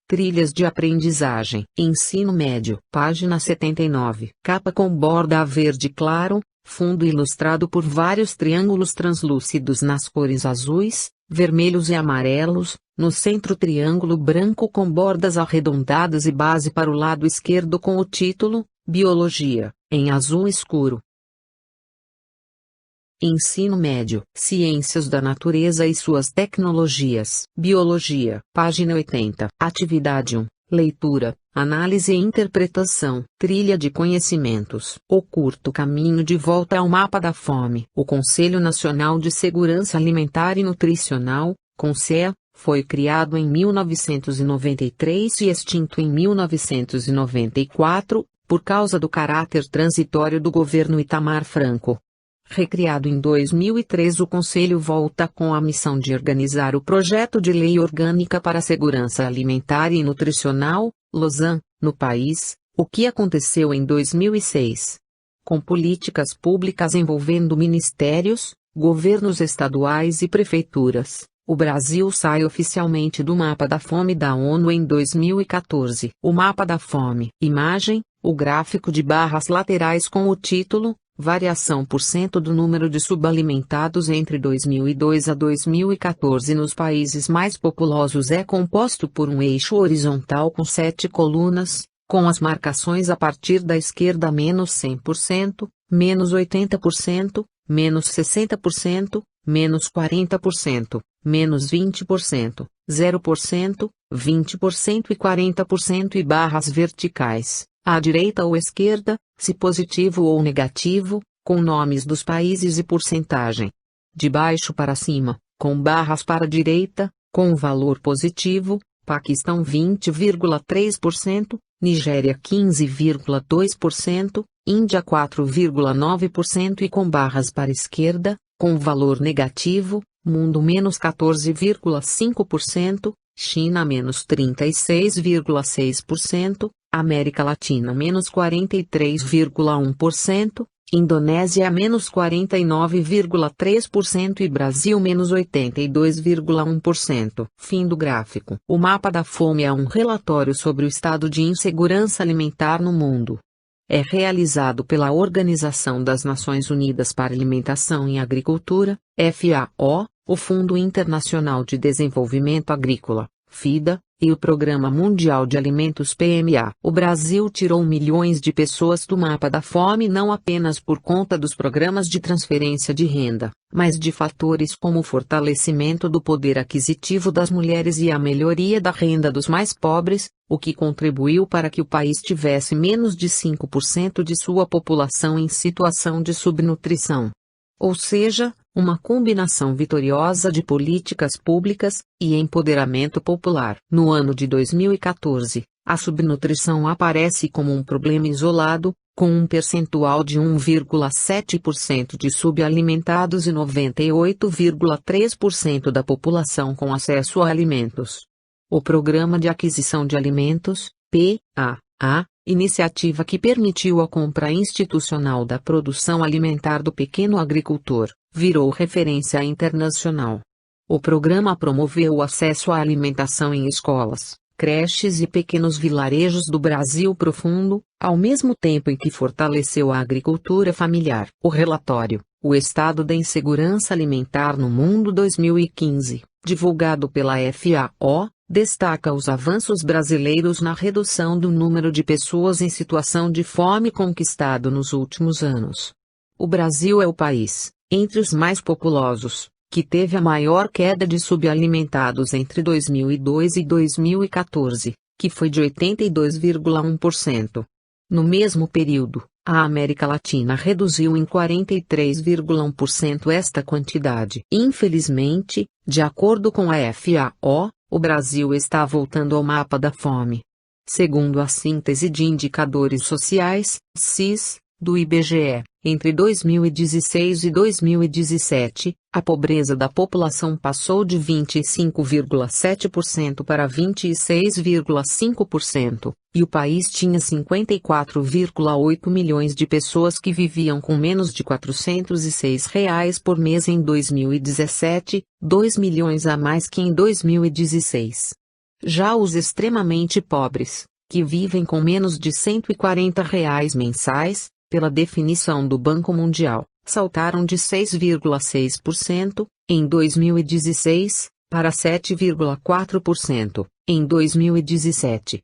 Trilhas de aprendizagem. Ensino médio. Página 79. Capa com borda verde claro, fundo ilustrado por vários triângulos translúcidos nas cores azuis, vermelhos e amarelos, no centro triângulo branco com bordas arredondadas e base para o lado esquerdo com o título, Biologia, em azul escuro. Ensino médio. Ciências da natureza e suas tecnologias. Biologia. Página 80. Atividade 1. Leitura, análise e interpretação. Trilha de conhecimentos. O curto caminho de volta ao mapa da fome. O Conselho Nacional de Segurança Alimentar e Nutricional, CONSEA, foi criado em 1993 e extinto em 1994, por causa do caráter transitório do governo Itamar Franco. Recriado em 2003, o Conselho volta com a missão de organizar o Projeto de Lei Orgânica para a Segurança Alimentar e Nutricional, LOSAN, no país, o que aconteceu em 2006. Com políticas públicas envolvendo ministérios, governos estaduais e prefeituras, o Brasil sai oficialmente do Mapa da Fome da ONU em 2014. O Mapa da Fome. Imagem, o gráfico de barras laterais com o título, Variação por cento do número de subalimentados entre 2002 a 2014 nos países mais populosos é composto por um eixo horizontal com 7 colunas, com as marcações a partir da esquerda menos 100%, menos 80%, menos 60%, menos 40%, menos 20%, 0%, 20% e 40% e barras verticais, à direita ou esquerda, se positivo ou negativo, com nomes dos países e porcentagem. De baixo para cima, com barras para a direita, com o valor positivo, Paquistão 20,3%, Nigéria 15,2%, Índia 4,9% e com barras para a esquerda, com valor negativo, Mundo menos 14,5%, China menos 36,6%, América Latina menos 43,1%, Indonésia menos 49,3% e Brasil menos 82,1%. Fim do gráfico. O Mapa da Fome é um relatório sobre o estado de insegurança alimentar no mundo. É realizado pela Organização das Nações Unidas para Alimentação e Agricultura, FAO, o Fundo Internacional de Desenvolvimento Agrícola, FIDA, e o Programa Mundial de Alimentos PMA. O Brasil tirou milhões de pessoas do mapa da fome não apenas por conta dos programas de transferência de renda, mas de fatores como o fortalecimento do poder aquisitivo das mulheres e a melhoria da renda dos mais pobres, o que contribuiu para que o país tivesse menos de 5% de sua população em situação de subnutrição. Ou seja, uma combinação vitoriosa de políticas públicas e empoderamento popular. No ano de 2014, a subnutrição aparece como um problema isolado, com um percentual de 1,7% de subalimentados e 98,3% da população com acesso a alimentos. O Programa de Aquisição de Alimentos, PAA, iniciativa que permitiu a compra institucional da produção alimentar do pequeno agricultor, virou referência internacional. O programa promoveu o acesso à alimentação em escolas, creches e pequenos vilarejos do Brasil profundo, ao mesmo tempo em que fortaleceu a agricultura familiar. O relatório, O Estado da Insegurança Alimentar no Mundo 2015, divulgado pela FAO, destaca os avanços brasileiros na redução do número de pessoas em situação de fome conquistado nos últimos anos. O Brasil é o país, entre os mais populosos, que teve a maior queda de subalimentados entre 2002 e 2014, que foi de 82,1%. No mesmo período, a América Latina reduziu em 43,1% esta quantidade. Infelizmente, de acordo com a FAO, o Brasil está voltando ao mapa da fome. Segundo a Síntese de Indicadores Sociais, SIS, do IBGE, entre 2016 e 2017, a pobreza da população passou de 25,7% para 26,5%, e o país tinha 54,8 milhões de pessoas que viviam com menos de R$ 406 por mês em 2017, 2 milhões a mais que em 2016. Já os extremamente pobres, que vivem com menos de R$ 140 mensais, pela definição do Banco Mundial, saltaram de 6,6% em 2016 para 7,4% em 2017.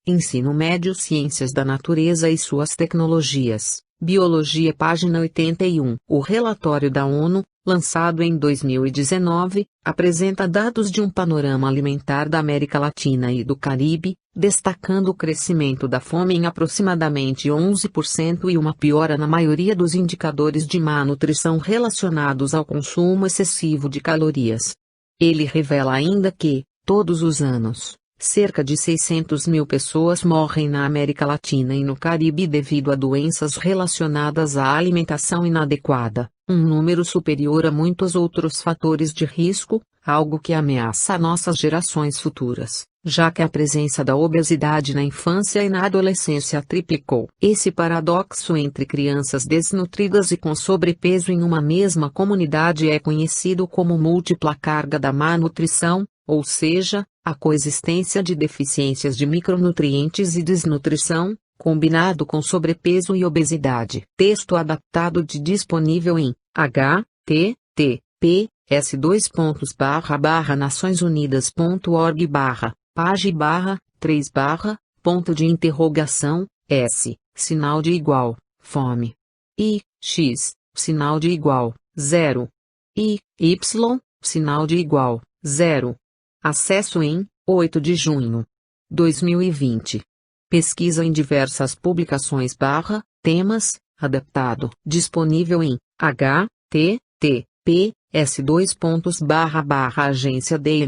Ensino Médio Ciências da Natureza e suas Tecnologias, Biologia página 81. O relatório da ONU, lançado em 2019, apresenta dados de um panorama alimentar da América Latina e do Caribe, destacando o crescimento da fome em aproximadamente 11% e uma piora na maioria dos indicadores de má nutrição relacionados ao consumo excessivo de calorias. Ele revela ainda que, todos os anos, cerca de 600 mil pessoas morrem na América Latina e no Caribe devido a doenças relacionadas à alimentação inadequada, um número superior a muitos outros fatores de risco, algo que ameaça nossas gerações futuras, já que a presença da obesidade na infância e na adolescência triplicou. Esse paradoxo entre crianças desnutridas e com sobrepeso em uma mesma comunidade é conhecido como múltipla carga da má nutrição, ou seja, a coexistência de deficiências de micronutrientes e desnutrição, combinado com sobrepeso e obesidade. Texto adaptado de disponível em https://naçõesunidas.org/page/3 sinal de igual, fome. I, X, sinal de igual, 0. I, Y, sinal de igual, 0. Acesso em 8 de junho 2020. Pesquisa em diversas publicações temas, adaptado. Disponível em https://agência de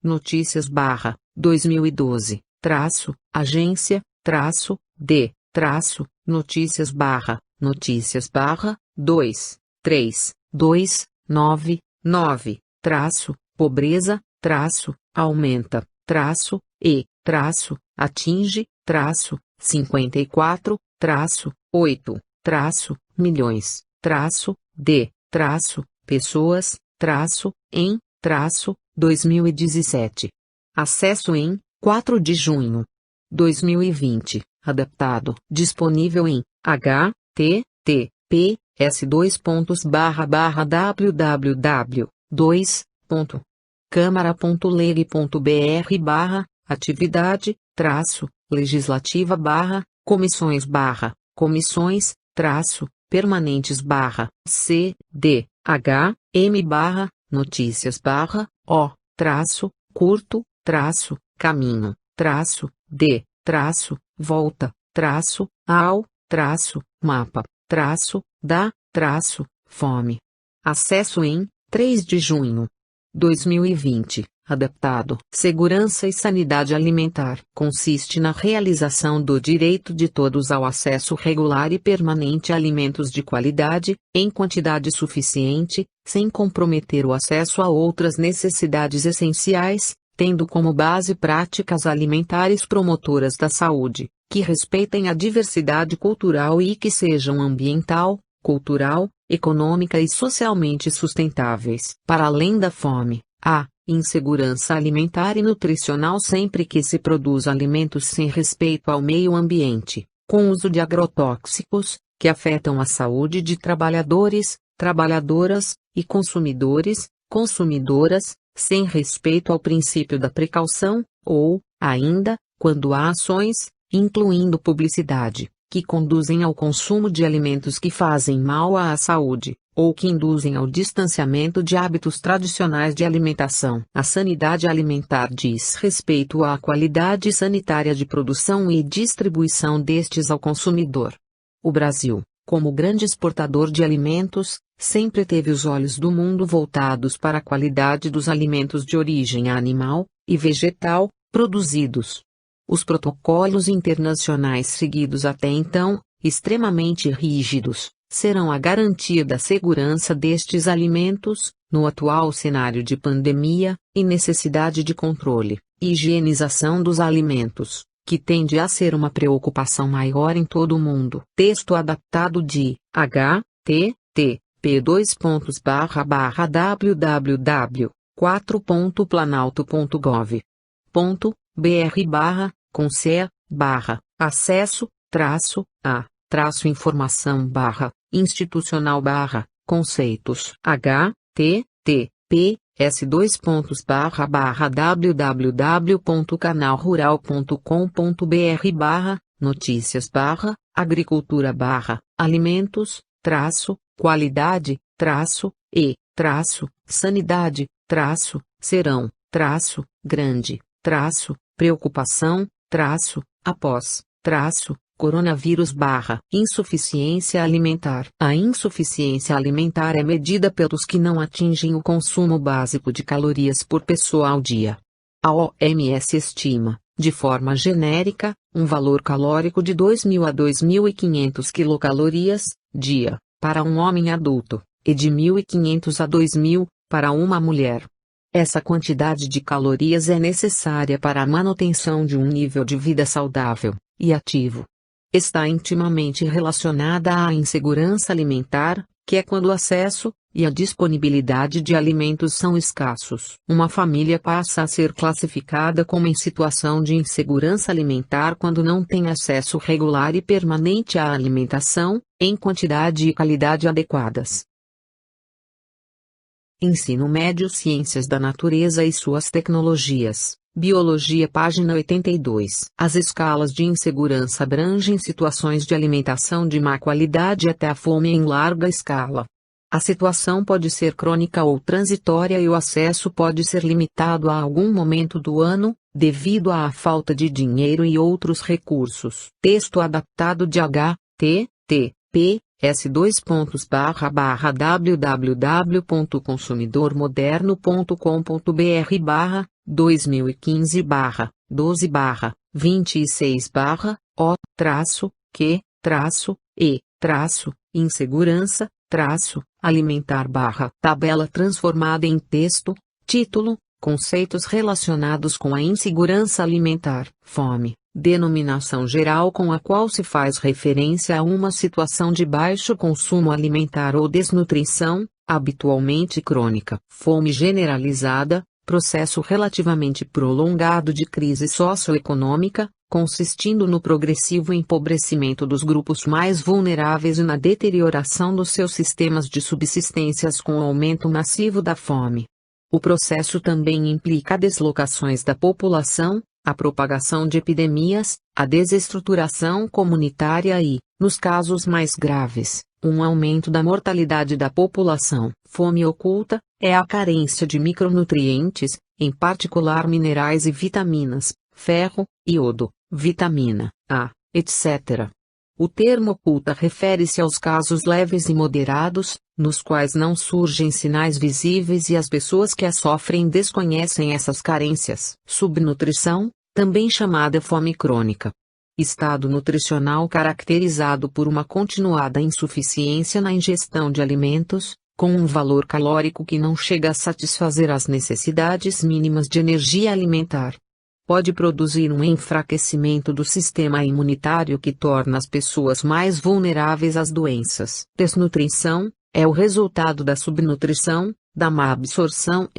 notícias/2012-agência-notícias-23299-pobreza-aumenta- e-atinge- 54-8-milhões- de- pessoas- em- 2017. Acesso em 4 de junho 2020. Adaptado. Disponível em http://www.câmara.leg.br/atividade-curto-caminho-da-fome. Acesso em 3 de junho 2020. Adaptado. Segurança e sanidade alimentar consiste na realização do direito de todos ao acesso regular e permanente a alimentos de qualidade, em quantidade suficiente, sem comprometer o acesso a outras necessidades essenciais, tendo como base práticas alimentares promotoras da saúde, que respeitem a diversidade cultural e que sejam ambiental, cultural, econômica e socialmente sustentáveis. Para além da fome, há insegurança alimentar e nutricional sempre que se produz alimentos sem respeito ao meio ambiente, com uso de agrotóxicos, que afetam a saúde de trabalhadores, trabalhadoras, e consumidores, consumidoras, sem respeito ao princípio da precaução, ou, ainda, quando há ações, incluindo publicidade, que conduzem ao consumo de alimentos que fazem mal à saúde, ou que induzem ao distanciamento de hábitos tradicionais de alimentação. A sanidade alimentar diz respeito à qualidade sanitária de produção e distribuição destes ao consumidor. O Brasil, como grande exportador de alimentos, sempre teve os olhos do mundo voltados para a qualidade dos alimentos de origem animal e vegetal produzidos. Os protocolos internacionais seguidos até então, extremamente rígidos, serão a garantia da segurança destes alimentos, no atual cenário de pandemia, e necessidade de controle e higienização dos alimentos, que tende a ser uma preocupação maior em todo o mundo. Texto adaptado de http://www.planalto.gov.br/acesso-a-informação-institucional-conceitos http://http://www.canalrural.com.br/notícias/agricultura/alimentos-insuficiência alimentar. A insuficiência alimentar é medida pelos que não atingem o consumo básico de calorias por pessoa ao dia. A OMS estima, de forma genérica, um valor calórico de 2.000 a 2.500 quilocalorias, dia, para um homem adulto, e de 1.500 a 2.000, para uma mulher. Essa quantidade de calorias é necessária para a manutenção de um nível de vida saudável e ativo. Está intimamente relacionada à insegurança alimentar, que é quando o acesso e a disponibilidade de alimentos são escassos. Uma família passa a ser classificada como em situação de insegurança alimentar quando não tem acesso regular e permanente à alimentação, em quantidade e qualidade adequadas. Ensino Médio Ciências da Natureza e suas tecnologias. Biologia, página 82. As escalas de insegurança abrangem situações de alimentação de má qualidade até a fome em larga escala. A situação pode ser crônica ou transitória e o acesso pode ser limitado a algum momento do ano, devido à falta de dinheiro e outros recursos. Texto adaptado de http://www.consumidormoderno.com.br/2015/O-que-e-alimentar/tabela transformada em texto, título, conceitos relacionados com a insegurança alimentar, fome, denominação geral com a qual se faz referência a uma situação de baixo consumo alimentar ou desnutrição, habitualmente crônica. Fome generalizada, processo relativamente prolongado de crise socioeconômica, consistindo no progressivo empobrecimento dos grupos mais vulneráveis e na deterioração dos seus sistemas de subsistência com o aumento massivo da fome. O processo também implica deslocações da população, a propagação de epidemias, a desestruturação comunitária e, nos casos mais graves, um aumento da mortalidade da população. Fome oculta é a carência de micronutrientes, em particular minerais e vitaminas, ferro, iodo, vitamina A, etc. O termo oculta refere-se aos casos leves e moderados, nos quais não surgem sinais visíveis e as pessoas que a sofrem desconhecem essas carências. Subnutrição, também chamada fome crônica. Estado nutricional caracterizado por uma continuada insuficiência na ingestão de alimentos, com um valor calórico que não chega a satisfazer as necessidades mínimas de energia alimentar. Pode produzir um enfraquecimento do sistema imunitário que torna as pessoas mais vulneráveis às doenças. Desnutrição é o resultado da subnutrição, da má absorção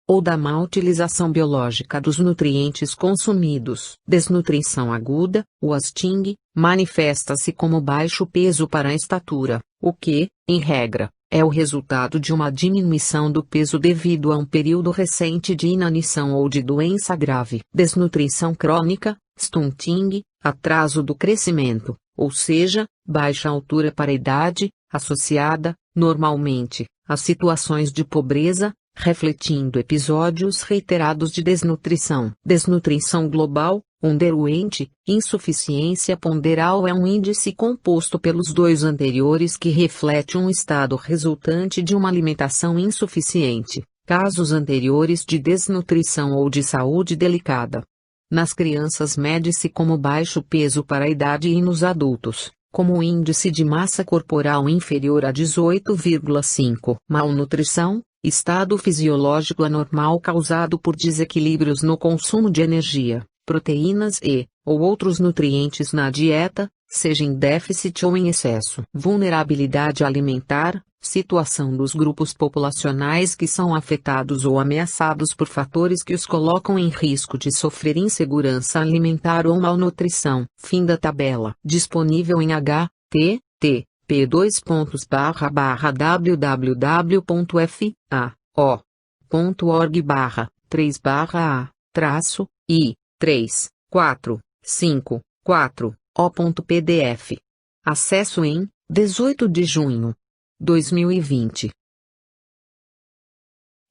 ou da má utilização biológica dos nutrientes consumidos. Desnutrição aguda, wasting, manifesta-se como baixo peso para a estatura, o que, em regra, é o resultado de uma diminuição do peso devido a um período recente de inanição ou de doença grave. Desnutrição crônica, stunting, atraso do crescimento, ou seja, baixa altura para a idade, associada, normalmente, a situações de pobreza, refletindo episódios reiterados de desnutrição. Desnutrição global, underweight, insuficiência ponderal é um índice composto pelos dois anteriores que reflete um estado resultante de uma alimentação insuficiente, casos anteriores de desnutrição ou de saúde delicada. Nas crianças mede-se como baixo peso para a idade e nos adultos, como índice de massa corporal inferior a 18,5. Malnutrição, estado fisiológico anormal causado por desequilíbrios no consumo de energia, proteínas ou outros nutrientes na dieta, seja em déficit ou em excesso. Vulnerabilidade alimentar, situação dos grupos populacionais que são afetados ou ameaçados por fatores que os colocam em risco de sofrer insegurança alimentar ou malnutrição. Fim da tabela. Disponível em http://www.fao.org/3-i3-4-5-4-o.pdf. Acesso em 18 de junho 2020.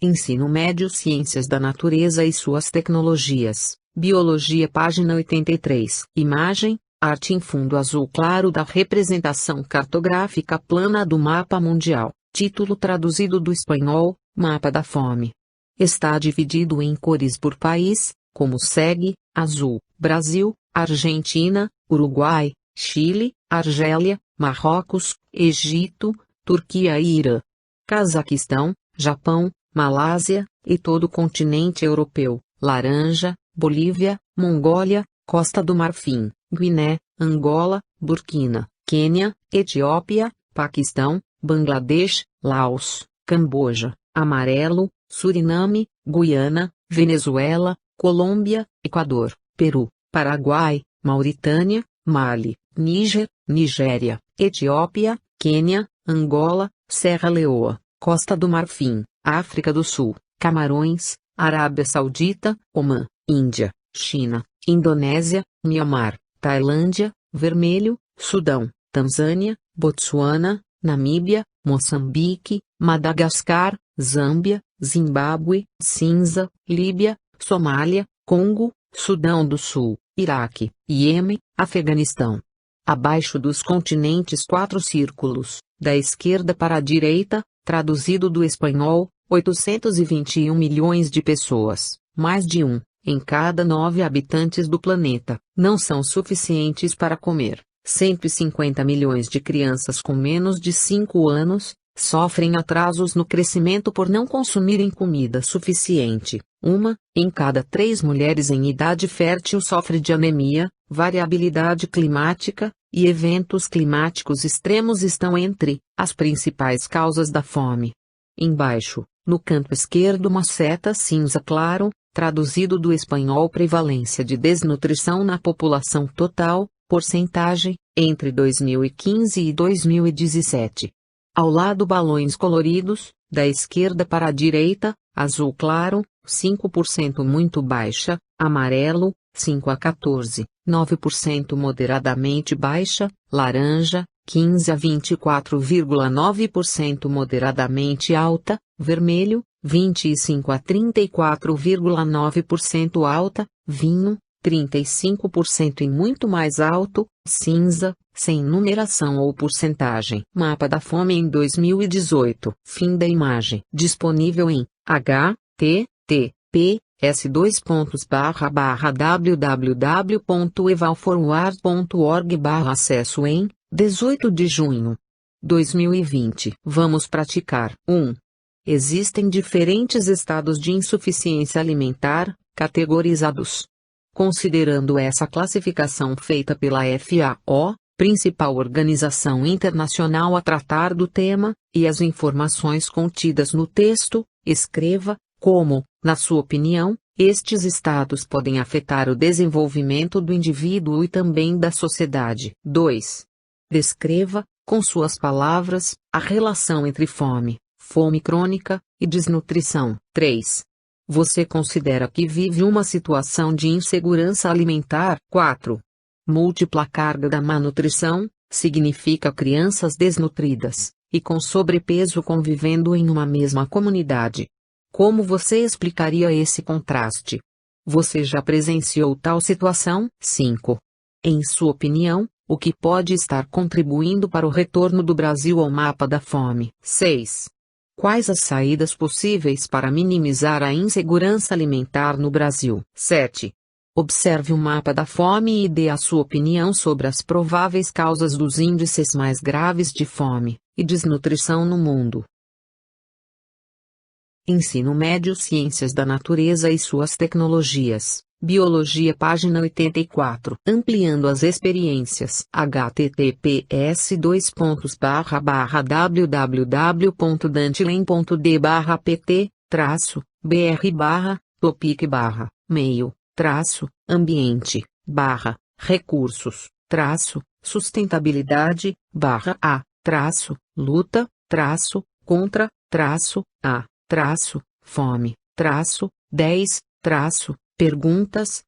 Ensino Médio Ciências da Natureza e suas tecnologias. Biologia, página 83. Imagem: arte em fundo azul claro da representação cartográfica plana do mapa mundial. Título traduzido do espanhol: Mapa da Fome. Está dividido em cores por país, como segue: azul, Brasil, Argentina, Uruguai, Chile, Argélia, Marrocos, Egito, Turquia e Irã. Cazaquistão, Japão, Malásia, e todo o continente europeu. Laranja, Bolívia, Mongólia, Costa do Marfim, Guiné, Angola, Burkina, Quênia, Etiópia, Paquistão, Bangladesh, Laos, Camboja, Amarelo, Suriname, Guiana, Venezuela, Colômbia, Equador, Peru, Paraguai, Mauritânia, Mali, Níger, Nigéria, Etiópia, Quênia, Angola, Serra Leoa, Costa do Marfim, África do Sul, Camarões, Arábia Saudita, Omã, Índia, China, Indonésia, Mianmar, Tailândia, Vermelho, Sudão, Tanzânia, Botsuana, Namíbia, Moçambique, Madagascar, Zâmbia, Zimbábue, Cinza, Líbia, Somália, Congo, Sudão do Sul, Iraque, Iêmen, Afeganistão. Abaixo dos continentes 4 círculos, da esquerda para a direita, traduzido do espanhol: 821 milhões de pessoas, mais de 1 em cada 9 habitantes do planeta, não são suficientes para comer. 150 milhões de crianças com menos de 5 anos sofrem atrasos no crescimento por não consumirem comida suficiente. 1 em cada 3 mulheres em idade fértil sofre de anemia. Variabilidade climática e eventos climáticos extremos estão entre as principais causas da fome. Embaixo, no canto esquerdo, uma seta cinza claro, traduzido do espanhol: prevalência de desnutrição na população total, porcentagem, entre 2015 e 2017. Ao lado, balões coloridos, da esquerda para a direita: azul claro, 5% muito baixa, amarelo, 5 a 14, 9% moderadamente baixa, laranja, 15 a 24,9% moderadamente alta, vermelho, 25 a 34,9% alta, vinho, 35% e muito mais alto, cinza, sem numeração ou porcentagem. Mapa da Fome em 2018. Fim da imagem. Disponível em https://www.evalforward.org/acesso em 18 de junho 2020. Vamos praticar. 1. Existem diferentes estados de insuficiência alimentar, categorizados. Considerando essa classificação feita pela FAO, principal organização internacional a tratar do tema, e as informações contidas no texto, escreva como, na sua opinião, estes estados podem afetar o desenvolvimento do indivíduo e também da sociedade. 2. Descreva, com suas palavras, a relação entre fome crônica, e desnutrição. 3. Você considera que vive uma situação de insegurança alimentar? 4. Múltipla carga da malnutrição significa crianças desnutridas e com sobrepeso convivendo em uma mesma comunidade. Como você explicaria esse contraste? Você já presenciou tal situação? 5. Em sua opinião, o que pode estar contribuindo para o retorno do Brasil ao mapa da fome? 6. Quais as saídas possíveis para minimizar a insegurança alimentar no Brasil? 7. Observe o mapa da fome e dê a sua opinião sobre as prováveis causas dos índices mais graves de fome e desnutrição no mundo. Ensino Médio Ciências da Natureza e suas tecnologias. Biologia página 84. Ampliando as experiências. https://www.dantilen.dbarra/pt-meio-recursos-sustentabilidade -luta-contra-a-fome-10-perguntas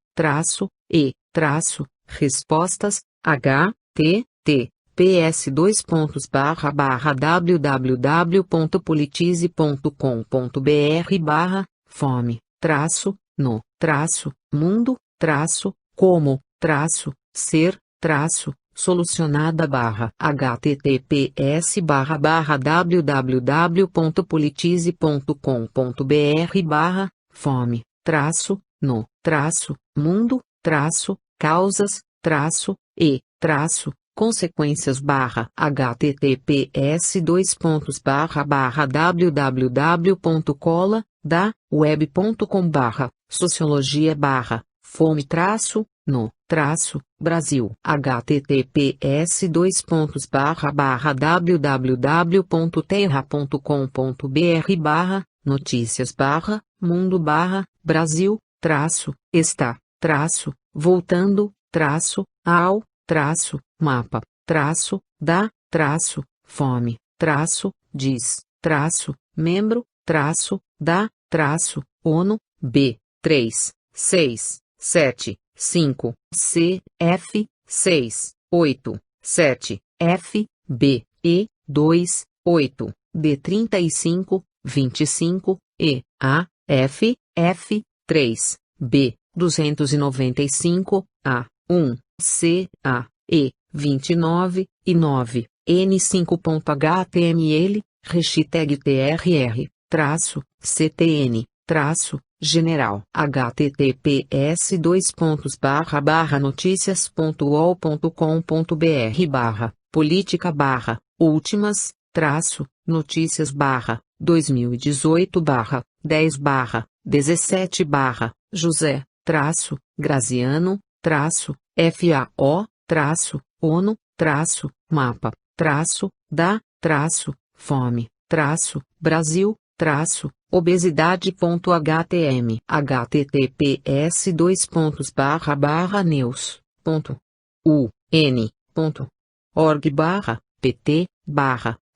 -e-respostas https://www.politize.com.br/fome-no-brasil https://www.terra.com.br/notícias-mundo-brasil-da-mapa-da-fome-da-ONU B3565-E-A-F-F3-B288-D35-A-1-CA-E-29-9-N5.html #TRR-CTN-General https://política-últimas-notícias-2018-10-17-José-graciano-FAO-ONU-mapa-da-fome-da-news.org/pt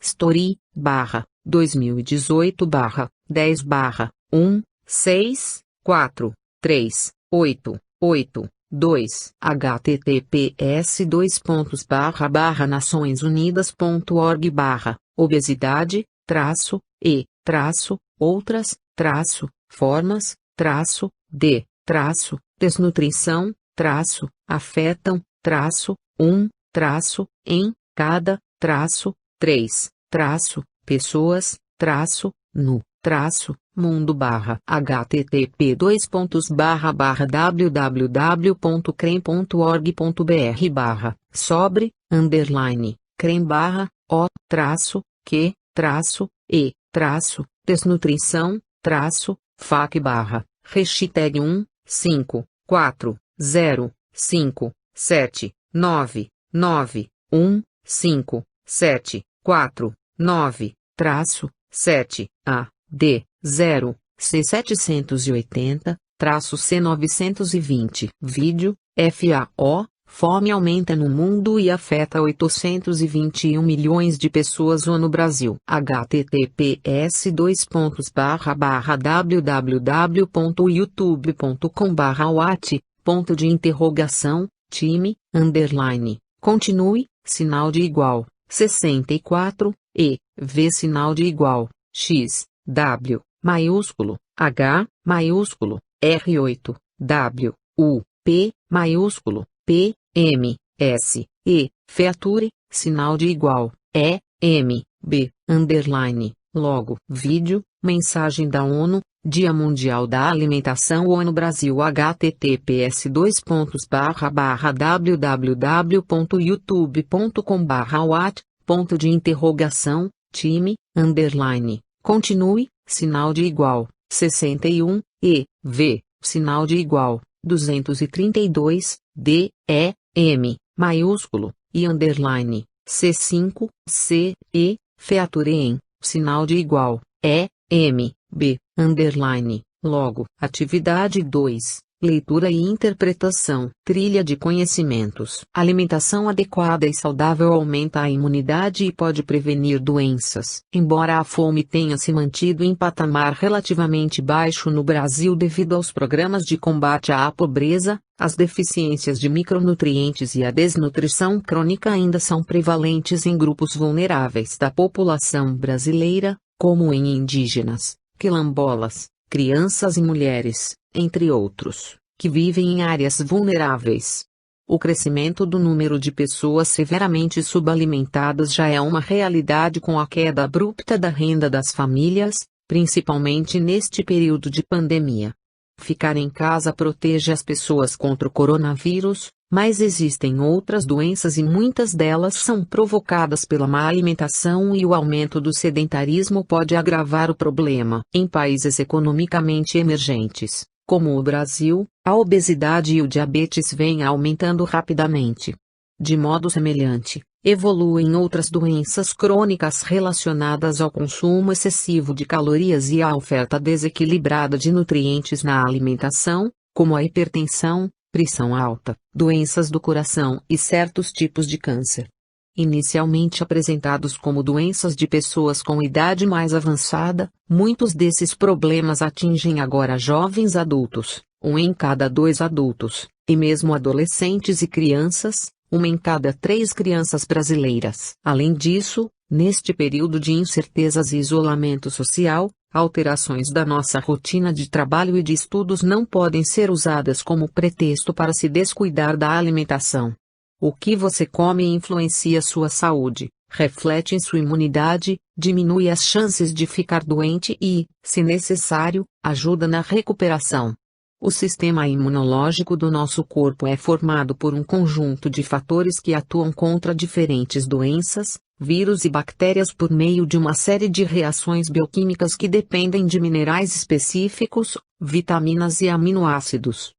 story-2018-10-1643882 https://outras-e-outras-desnutrição-afetam-em cada-3-C-4-0-5-7-9-1-5-7-4-9-C-780-C920 Vídeo FAO Fome aumenta no mundo e afeta 821 milhões de pessoas. ONU Brasil. https://www.youtube.com/what.time_. Continue, sinal de igual, 64, e, v sinal de igual, x, w, maiúsculo, h, maiúsculo, r8, w, u, p, maiúsculo, p, m, s, e, feature, sinal de igual, e, m, b, underline, logo, vídeo, mensagem da ONU, Dia Mundial da Alimentação. ONU Brasil. https://www.youtube.com/what.time_. Continue, sinal de igual, 61, e, v, sinal de igual, 232, D, E, M, maiúsculo, e underline, C5, C, E, feature em, sinal de igual, E, M, B, underline, logo. Atividade 2. Leitura e interpretação. Trilha de conhecimentos. Alimentação adequada e saudável aumenta a imunidade e pode prevenir doenças. Embora a fome tenha se mantido em patamar relativamente baixo no Brasil devido aos programas de combate à pobreza, as deficiências de micronutrientes e a desnutrição crônica ainda são prevalentes em grupos vulneráveis da população brasileira, como em indígenas, quilombolas, crianças e mulheres, entre outros, que vivem em áreas vulneráveis. O crescimento do número de pessoas severamente subalimentadas já é uma realidade com a queda abrupta da renda das famílias, principalmente neste período de pandemia. Ficar em casa protege as pessoas contra o coronavírus, mas existem outras doenças e muitas delas são provocadas pela má alimentação e o aumento do sedentarismo pode agravar o problema. Em países economicamente emergentes, como o Brasil, a obesidade e o diabetes vêm aumentando rapidamente. De modo semelhante, evoluem outras doenças crônicas relacionadas ao consumo excessivo de calorias e à oferta desequilibrada de nutrientes na alimentação, como a hipertensão, pressão alta, doenças do coração e certos tipos de câncer. Inicialmente apresentados como doenças de pessoas com idade mais avançada, muitos desses problemas atingem agora jovens adultos, 1 em cada 2 adultos, e mesmo adolescentes e crianças, 1 em cada 3 crianças brasileiras. Além disso, neste período de incertezas e isolamento social, alterações da nossa rotina de trabalho e de estudos não podem ser usadas como pretexto para se descuidar da alimentação. O que você come influencia sua saúde, reflete em sua imunidade, diminui as chances de ficar doente e, se necessário, ajuda na recuperação. O sistema imunológico do nosso corpo é formado por um conjunto de fatores que atuam contra diferentes doenças, vírus e bactérias por meio de uma série de reações bioquímicas que dependem de minerais específicos, vitaminas e aminoácidos.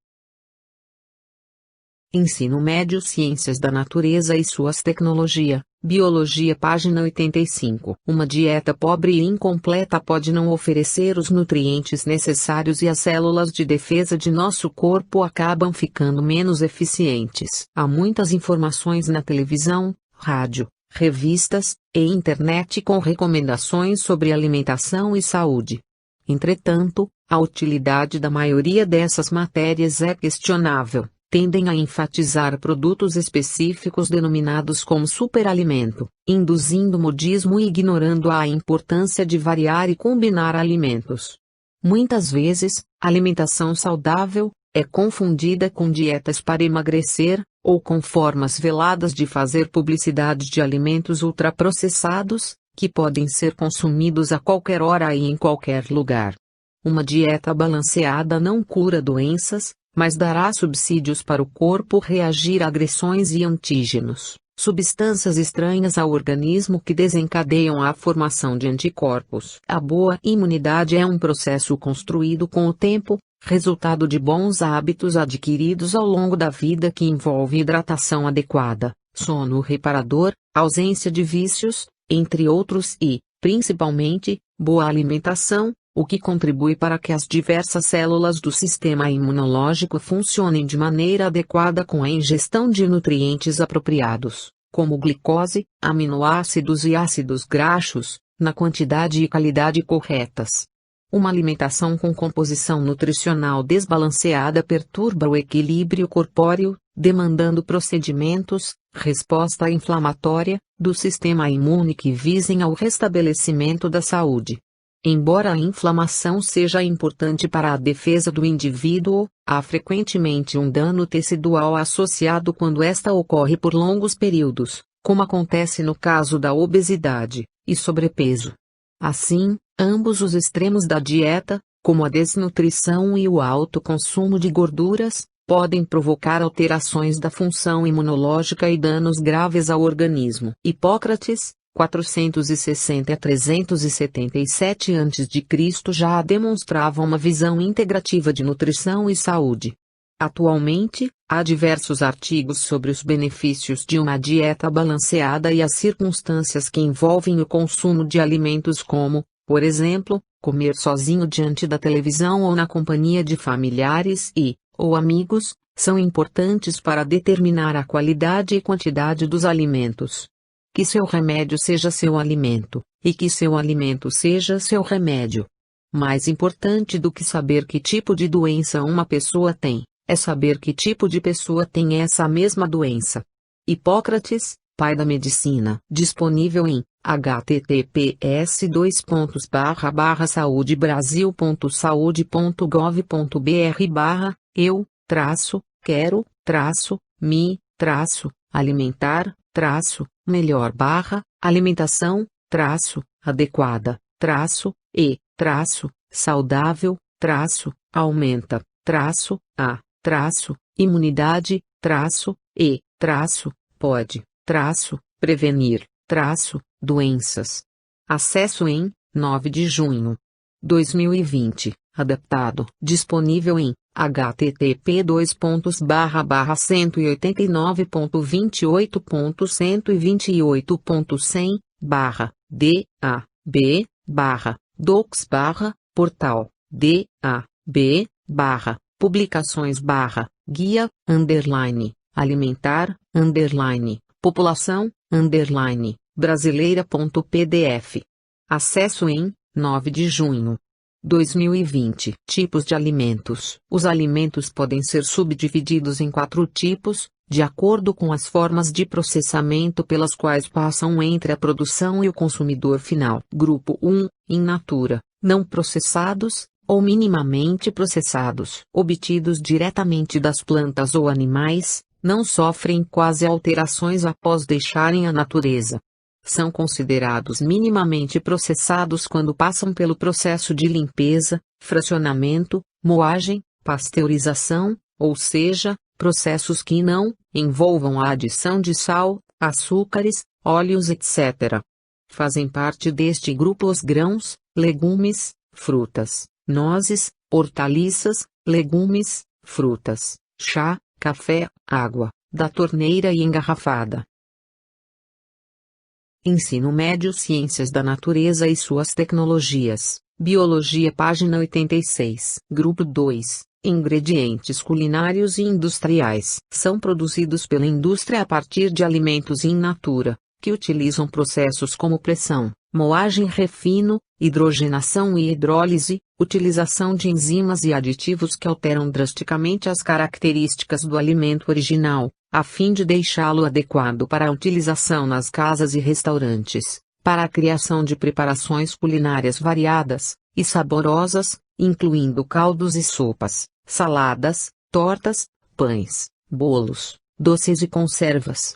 Ensino Médio Ciências da Natureza e suas tecnologia, Biologia página 85. Uma dieta pobre e incompleta pode não oferecer os nutrientes necessários e as células de defesa de nosso corpo acabam ficando menos eficientes. Há muitas informações na televisão, rádio, revistas e internet com recomendações sobre alimentação e saúde. Entretanto, a utilidade da maioria dessas matérias é questionável. Tendem a enfatizar produtos específicos denominados como superalimento, induzindo modismo e ignorando a importância de variar e combinar alimentos. Muitas vezes, alimentação saudável é confundida com dietas para emagrecer, ou com formas veladas de fazer publicidade de alimentos ultraprocessados, que podem ser consumidos a qualquer hora e em qualquer lugar. Uma dieta balanceada não cura doenças, mas dará subsídios para o corpo reagir a agressões e antígenos, substâncias estranhas ao organismo que desencadeiam a formação de anticorpos. A boa imunidade é um processo construído com o tempo, resultado de bons hábitos adquiridos ao longo da vida que envolve hidratação adequada, sono reparador, ausência de vícios, entre outros e, principalmente, boa alimentação, o que contribui para que as diversas células do sistema imunológico funcionem de maneira adequada com a ingestão de nutrientes apropriados, como glicose, aminoácidos e ácidos graxos, na quantidade e qualidade corretas. Uma alimentação com composição nutricional desbalanceada perturba o equilíbrio corpóreo, demandando procedimentos, resposta inflamatória, do sistema imune que visem ao restabelecimento da saúde. Embora a inflamação seja importante para a defesa do indivíduo, há frequentemente um dano tecidual associado quando esta ocorre por longos períodos, como acontece no caso da obesidade e sobrepeso. Assim, ambos os extremos da dieta, como a desnutrição e o alto consumo de gorduras, podem provocar alterações da função imunológica e danos graves ao organismo. Hipócrates, 460 a 377 a.C. já demonstrava uma visão integrativa de nutrição e saúde. Atualmente, há diversos artigos sobre os benefícios de uma dieta balanceada e as circunstâncias que envolvem o consumo de alimentos como, por exemplo, comer sozinho diante da televisão ou na companhia de familiares ou amigos, são importantes para determinar a qualidade e quantidade dos alimentos. Que seu remédio seja seu alimento, e que seu alimento seja seu remédio. Mais importante do que saber que tipo de doença uma pessoa tem, é saber que tipo de pessoa tem essa mesma doença. Hipócrates, pai da medicina, disponível em https://eu-traço-quero-me-prevenir-doenças. Acesso em 9 de junho 2020, adaptado, disponível em http://docs/guia_alimentar_população_brasileira.pdf. Acesso em 9 de junho 2020. Tipos de alimentos. Os alimentos podem ser subdivididos em 4 tipos, de acordo com as formas de processamento pelas quais passam entre a produção e o consumidor final. Grupo 1, in natura, não processados, ou minimamente processados, obtidos diretamente das plantas ou animais, não sofrem quase alterações após deixarem a natureza. São considerados minimamente processados quando passam pelo processo de limpeza, fracionamento, moagem, pasteurização, ou seja, processos que não envolvam a adição de sal, açúcares, óleos, etc. Fazem parte deste grupo os grãos, legumes, frutas, nozes, hortaliças, legumes, frutas, chá, café, água, da torneira e engarrafada. Ensino Médio Ciências da Natureza e suas tecnologias. Biologia página 86. Grupo 2. Ingredientes culinários e industriais. São produzidos pela indústria a partir de alimentos in natura, que utilizam processos como pressão, moagem, refino, hidrogenação e hidrólise, utilização de enzimas e aditivos que alteram drasticamente as características do alimento original, a fim de deixá-lo adequado para a utilização nas casas e restaurantes, para a criação de preparações culinárias variadas e saborosas, incluindo caldos e sopas, saladas, tortas, pães, bolos, doces e conservas.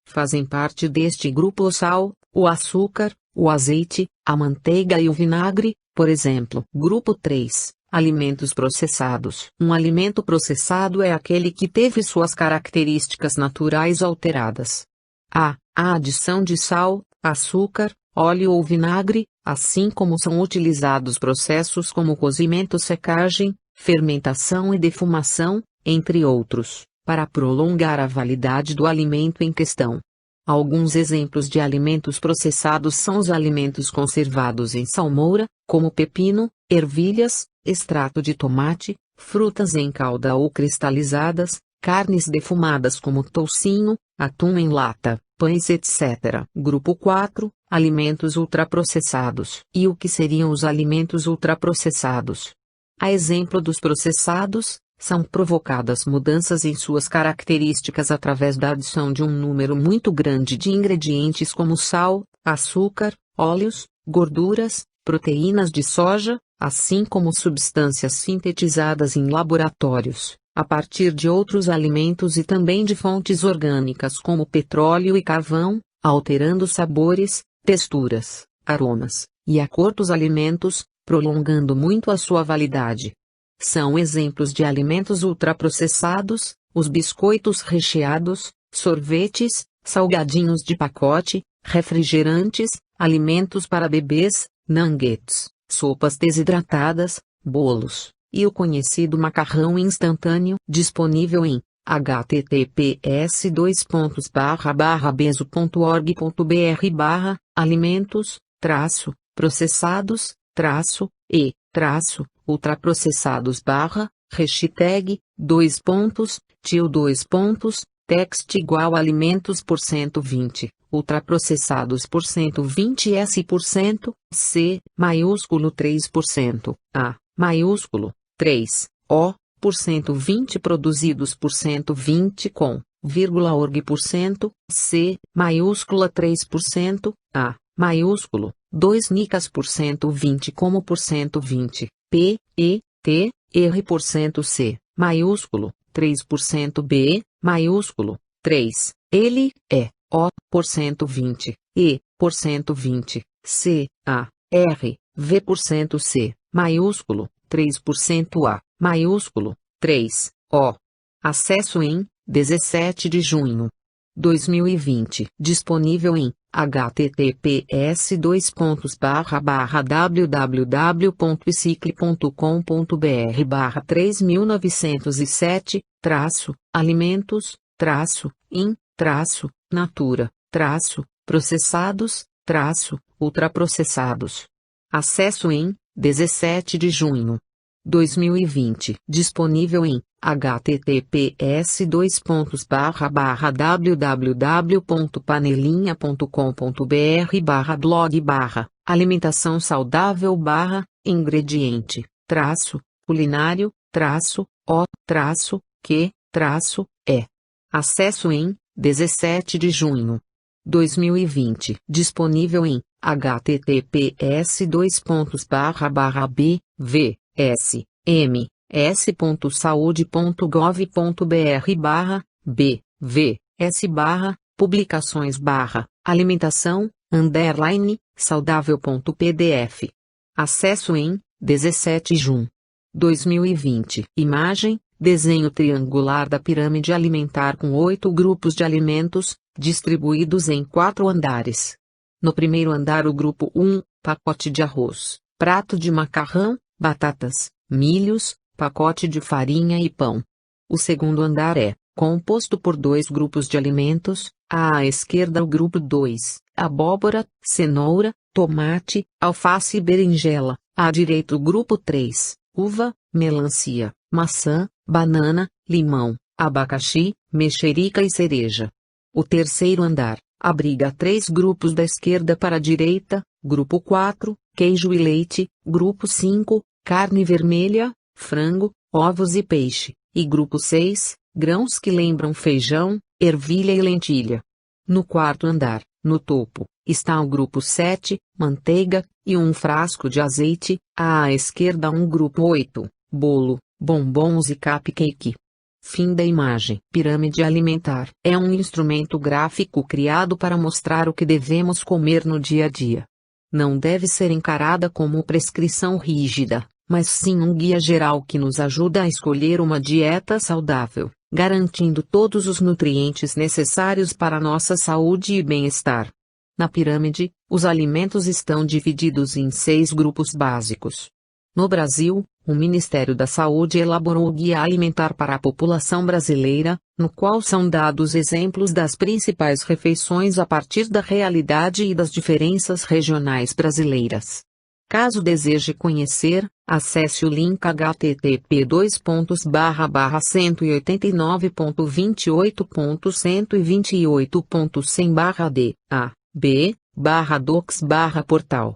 Fazem parte deste grupo o sal, o açúcar, o azeite, a manteiga e o vinagre, por exemplo. Grupo 3. Alimentos processados. Um alimento processado é aquele que teve suas características naturais alteradas. A adição de sal, açúcar, óleo ou vinagre, assim como são utilizados processos como cozimento, secagem, fermentação e defumação, entre outros, para prolongar a validade do alimento em questão. Alguns exemplos de alimentos processados são os alimentos conservados em salmoura, como pepino, ervilhas, extrato de tomate, frutas em calda ou cristalizadas, carnes defumadas como toucinho, atum em lata, pães, etc. Grupo 4. Alimentos ultraprocessados. E o que seriam os alimentos ultraprocessados? A exemplo dos processados, são provocadas mudanças em suas características através da adição de um número muito grande de ingredientes como sal, açúcar, óleos, gorduras, proteínas de soja, assim como substâncias sintetizadas em laboratórios, a partir de outros alimentos e também de fontes orgânicas como petróleo e carvão, alterando sabores, texturas, aromas e a cor dos alimentos, prolongando muito a sua validade. São exemplos de alimentos ultraprocessados, os biscoitos recheados, sorvetes, salgadinhos de pacote, refrigerantes, alimentos para bebês, nuggets, sopas desidratadas, bolos, e o conhecido macarrão instantâneo, disponível em https://alimentos-ultraprocessados-e-ultraprocessados-ultraprocessados-tio alimentos por 120, ultraprocessados por 120 S por cento, C, maiúsculo 3%, A, maiúsculo, 3, O, por 120 produzidos por 120 com, org por cento, C, maiúscula 3%, A, maiúsculo, 2 nicas por 120 como por 120, P, E, T, R por cento C, maiúsculo, 3% B, maiúsculo, 3, L, E, O, por 120, E, por 120, C, A, R, V por cento C, maiúsculo, 3% A, maiúsculo, 3, O. Acesso em 17 de junho 2020. Disponível em https://www.cicli.com.br/3.907-alimentos-processados-ultraprocessados. Acesso em 17 de junho 2020. Disponível em https://www.panelinha.com.br/blog/alimentação saudável/ingrediente-culinário-o-que-e. Acesso em 17 de junho 2020. Disponível em https://bvs.ms.saúde.gov.br/bvs/publicações/alimentação_saudável.pdf. Acesso em 17 de junho 2020. Imagem: desenho triangular da pirâmide alimentar com 8 grupos de alimentos, distribuídos em 4 andares. No primeiro andar, o grupo 1, pacote de arroz, prato de macarrão, batatas, milhos, pacote de farinha e pão. O segundo andar é composto por 2 grupos de alimentos, à esquerda o grupo 2, abóbora, cenoura, tomate, alface e berinjela, à direita o grupo 3, uva, melancia, maçã, banana, limão, abacaxi, mexerica e cereja. O terceiro andar abriga 3 grupos da esquerda para a direita, grupo 4, queijo e leite, grupo 5, carne vermelha, frango, ovos e peixe, e grupo 6, grãos que lembram feijão, ervilha e lentilha. No quarto andar, no topo, está o grupo 7, manteiga, e um frasco de azeite, à esquerda um grupo 8, bolo, bombons e cupcake. Fim da imagem. Pirâmide alimentar é um instrumento gráfico criado para mostrar o que devemos comer no dia a dia. Não deve ser encarada como prescrição rígida, mas sim um guia geral que nos ajuda a escolher uma dieta saudável, garantindo todos os nutrientes necessários para nossa saúde e bem-estar. Na pirâmide, os alimentos estão divididos em 6 grupos básicos. No Brasil, o Ministério da Saúde elaborou o Guia Alimentar para a População Brasileira, no qual são dados exemplos das principais refeições a partir da realidade e das diferenças regionais brasileiras. Caso deseje conhecer, acesse o link http://guia.pt2.barra/189.28.sem/d/b/docs/portal,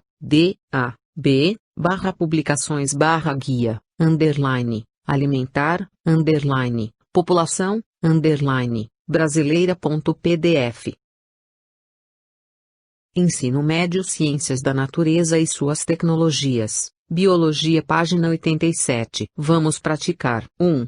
Ensino Médio Ciências da Natureza e suas tecnologias, Biologia página 87. Vamos praticar. 1.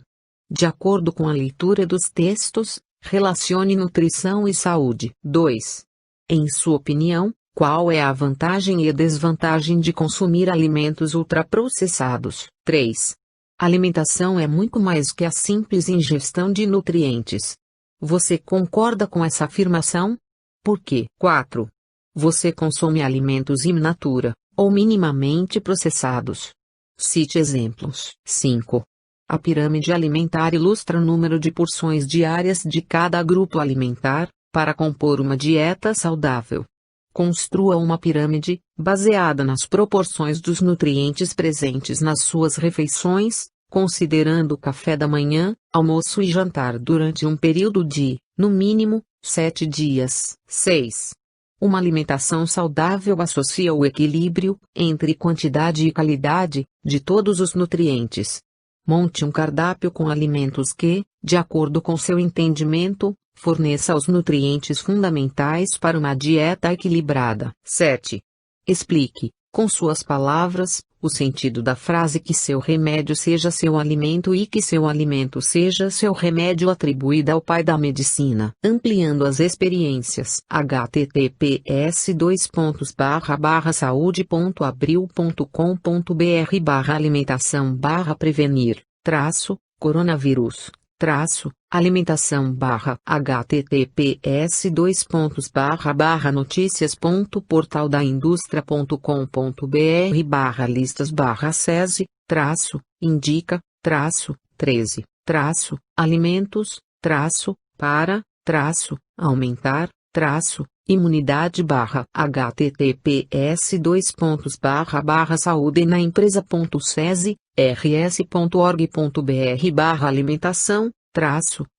De acordo com a leitura dos textos, relacione nutrição e saúde. 2. Em sua opinião, qual é a vantagem e a desvantagem de consumir alimentos ultraprocessados? 3. Alimentação é muito mais que a simples ingestão de nutrientes. Você concorda com essa afirmação? Por quê? 4. Você consome alimentos in natura, ou minimamente processados? Cite exemplos. 5. A pirâmide alimentar ilustra o número de porções diárias de cada grupo alimentar, para compor uma dieta saudável. Construa uma pirâmide, baseada nas proporções dos nutrientes presentes nas suas refeições, considerando o café da manhã, almoço e jantar durante um período de, no mínimo, 7 dias. 6. Uma alimentação saudável associa o equilíbrio, entre quantidade e qualidade, de todos os nutrientes. Monte um cardápio com alimentos que, de acordo com seu entendimento, forneça os nutrientes fundamentais para uma dieta equilibrada. 7. Explique, com suas palavras, o sentido da frase que seu remédio seja seu alimento e que seu alimento seja seu remédio, atribuída ao pai da medicina. Ampliando as experiências. https://https://saudenaempresa.com.br/listas/saudenaempresa.org.br/alimentação,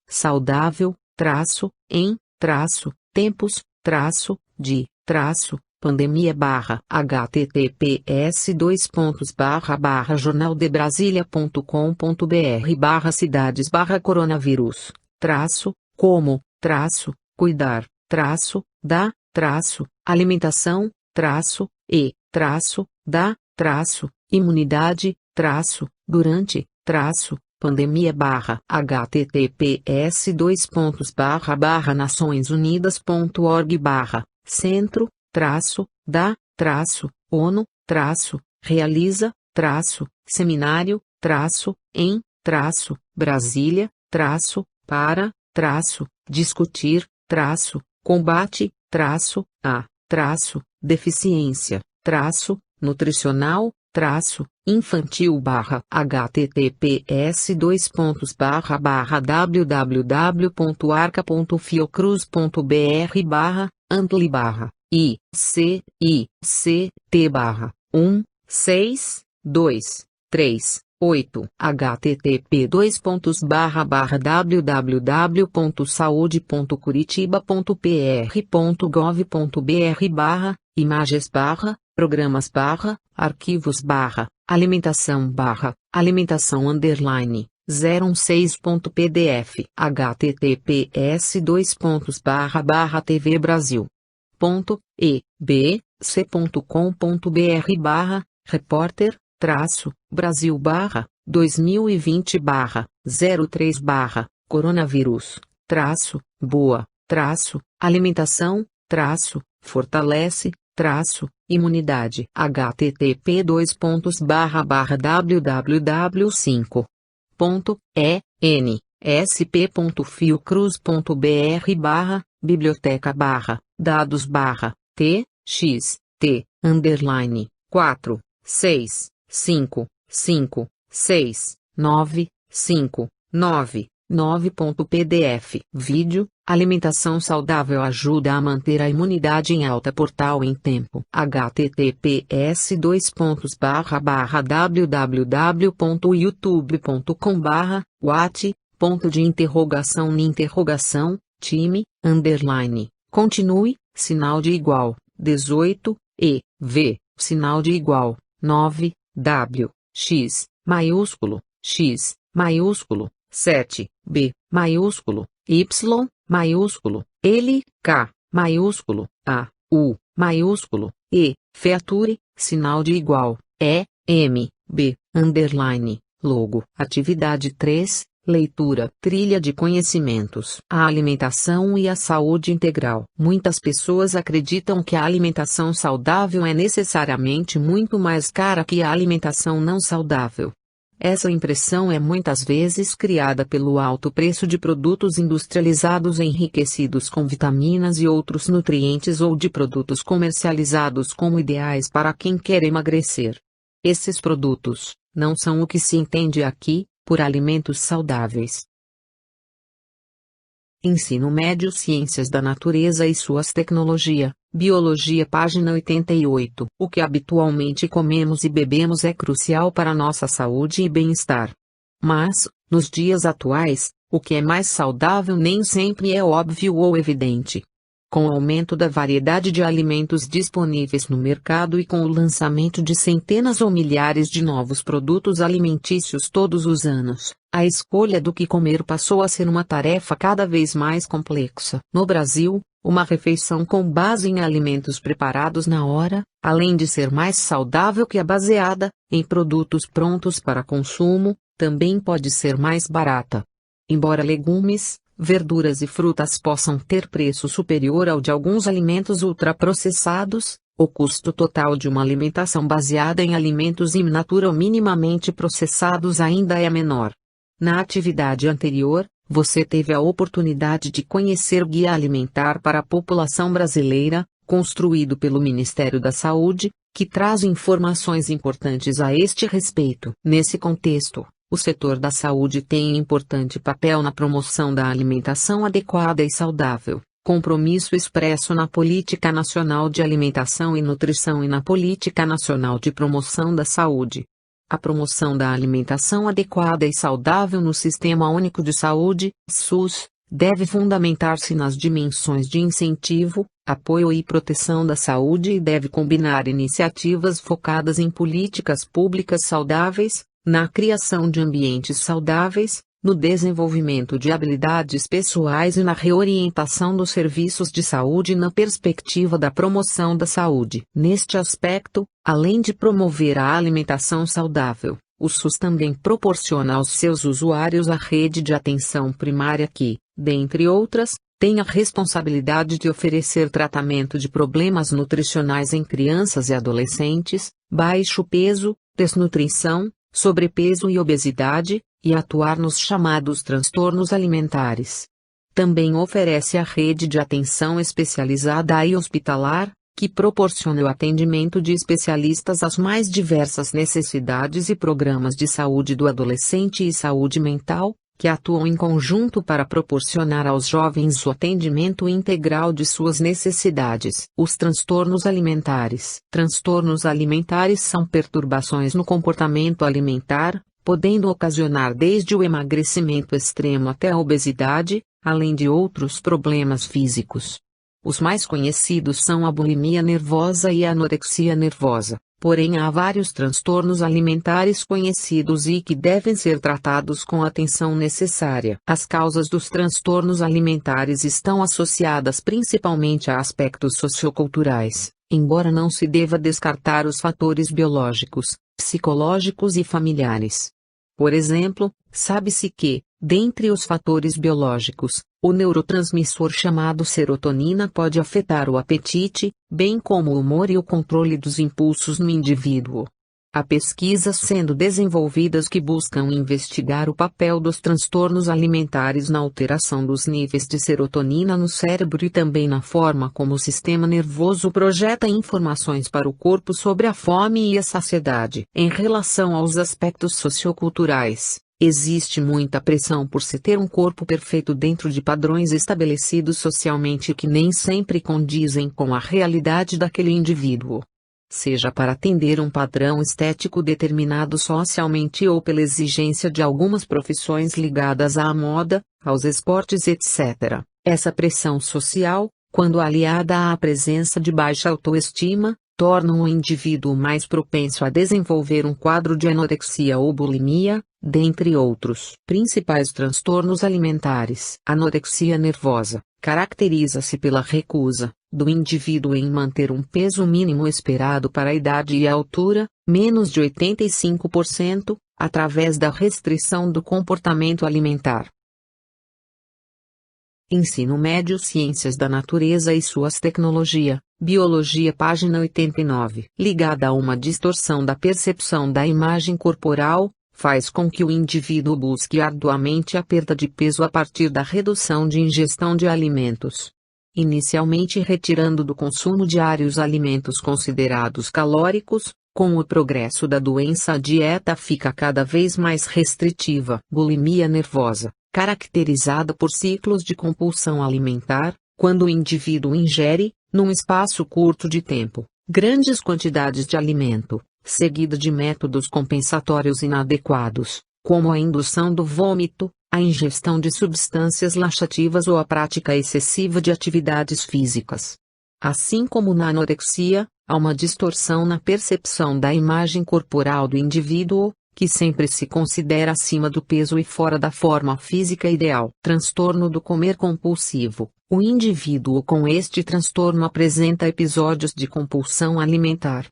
saudável, em, tempos, de, pandemia/https://jornaldebrasilia.com.br/cidades/coronavírus, como, cuidar, da, alimentação, e, da, imunidade, durante, pandemia/https://naçõesunidas.org/centro, da, ONU, realiza, seminário, em, Brasília, para, discutir, combate, a, deficiência, nutricional, infantil/www.arca.fiocruz.br/ampli/IC/TB/16238 http://www.saude.curitiba.br/imagens/programas/arquivos/alimentação/016.pdf https://ebc.com.br/repórter-brasil/2020/03/coronavírus- boa- alimentação- fortalece- imunicídio/dados/t-x-t_465656959.pdf Vídeo: Alimentação saudável ajuda a manter a imunidade em alta. Portal em tempo. https://www.youtube.com/what.time_continue, _18 v 9 w x 7 b y L, K, A, U, E, feature, M, B, logo. Atividade 3, leitura. Trilha de conhecimentos. A alimentação e a saúde integral. Muitas pessoas acreditam que a alimentação saudável é necessariamente muito mais cara que a alimentação não saudável. Essa impressão é muitas vezes criada pelo alto preço de produtos industrializados enriquecidos com vitaminas e outros nutrientes ou de produtos comercializados como ideais para quem quer emagrecer. Esses produtos, não são o que se entende aqui por alimentos saudáveis. Ensino Médio Ciências da Natureza e suas tecnologia, Biologia página 88. O que habitualmente comemos e bebemos é crucial para nossa saúde e bem-estar. Mas, nos dias atuais, o que é mais saudável nem sempre é óbvio ou evidente. Com o aumento da variedade de alimentos disponíveis no mercado e com o lançamento de centenas ou milhares de novos produtos alimentícios todos os anos, a escolha do que comer passou a ser uma tarefa cada vez mais complexa. No Brasil, uma refeição com base em alimentos preparados na hora, além de ser mais saudável que a baseada em produtos prontos para consumo, também pode ser mais barata. Embora legumes, verduras e frutas possam ter preço superior ao de alguns alimentos ultraprocessados, o custo total de uma alimentação baseada em alimentos in natura ou minimamente processados ainda é menor. Na atividade anterior, você teve a oportunidade de conhecer o Guia Alimentar para a População Brasileira, construído pelo Ministério da Saúde, que traz informações importantes a este respeito. Nesse contexto, o setor da saúde tem importante papel na promoção da alimentação adequada e saudável, compromisso expresso na Política Nacional de Alimentação e Nutrição e na Política Nacional de Promoção da Saúde. A promoção da alimentação adequada e saudável no Sistema Único de Saúde, SUS, deve fundamentar-se nas dimensões de incentivo, apoio e proteção da saúde e deve combinar iniciativas focadas em políticas públicas saudáveis, na criação de ambientes saudáveis, no desenvolvimento de habilidades pessoais e na reorientação dos serviços de saúde na perspectiva da promoção da saúde. Neste aspecto, além de promover a alimentação saudável, o SUS também proporciona aos seus usuários a rede de atenção primária que, dentre outras, tem a responsabilidade de oferecer tratamento de problemas nutricionais em crianças e adolescentes, baixo peso, desnutrição, sobrepeso e obesidade, e atuar nos chamados transtornos alimentares. Também oferece a rede de atenção especializada e hospitalar, que proporciona o atendimento de especialistas às mais diversas necessidades e programas de saúde do adolescente e saúde mental, que atuam em conjunto para proporcionar aos jovens o atendimento integral de suas necessidades. Os transtornos alimentares. Transtornos alimentares são perturbações no comportamento alimentar, podendo ocasionar desde o emagrecimento extremo até a obesidade, além de outros problemas físicos. Os mais conhecidos são a bulimia nervosa e a anorexia nervosa. Porém, há vários transtornos alimentares conhecidos e que devem ser tratados com a atenção necessária. As causas dos transtornos alimentares estão associadas principalmente a aspectos socioculturais, embora não se deva descartar os fatores biológicos, psicológicos e familiares. Por exemplo, sabe-se que, dentre os fatores biológicos, o neurotransmissor chamado serotonina pode afetar o apetite, bem como o humor e o controle dos impulsos no indivíduo. Há pesquisas sendo desenvolvidas que buscam investigar o papel dos transtornos alimentares na alteração dos níveis de serotonina no cérebro e também na forma como o sistema nervoso projeta informações para o corpo sobre a fome e a saciedade. Em relação aos aspectos socioculturais, existe muita pressão por se ter um corpo perfeito dentro de padrões estabelecidos socialmente que nem sempre condizem com a realidade daquele indivíduo. Seja para atender um padrão estético determinado socialmente ou pela exigência de algumas profissões ligadas à moda, aos esportes etc. Essa pressão social, quando aliada à presença de baixa autoestima, tornam o indivíduo mais propenso a desenvolver um quadro de anorexia ou bulimia, dentre outros. Principais transtornos alimentares. Anorexia nervosa caracteriza-se pela recusa do indivíduo em manter um peso mínimo esperado para a idade e a altura, menos de 85%, através da restrição do comportamento alimentar. Ensino Médio Ciências da Natureza e suas tecnologia, Biologia página 89. Ligada a uma distorção da percepção da imagem corporal, faz com que o indivíduo busque arduamente a perda de peso a partir da redução de ingestão de alimentos. Inicialmente retirando do consumo diário os alimentos considerados calóricos, Com o progresso da doença, a dieta fica cada vez mais restritiva. Bulimia nervosa, caracterizada por ciclos de compulsão alimentar, quando o indivíduo ingere, num espaço curto de tempo, grandes quantidades de alimento, seguida de métodos compensatórios inadequados, como a indução do vômito, a ingestão de substâncias laxativas ou a prática excessiva de atividades físicas. Assim como na anorexia, há uma distorção na percepção da imagem corporal do indivíduo, que sempre se considera acima do peso e fora da forma física ideal. Transtorno do comer compulsivo. O indivíduo com este transtorno apresenta episódios de compulsão alimentar.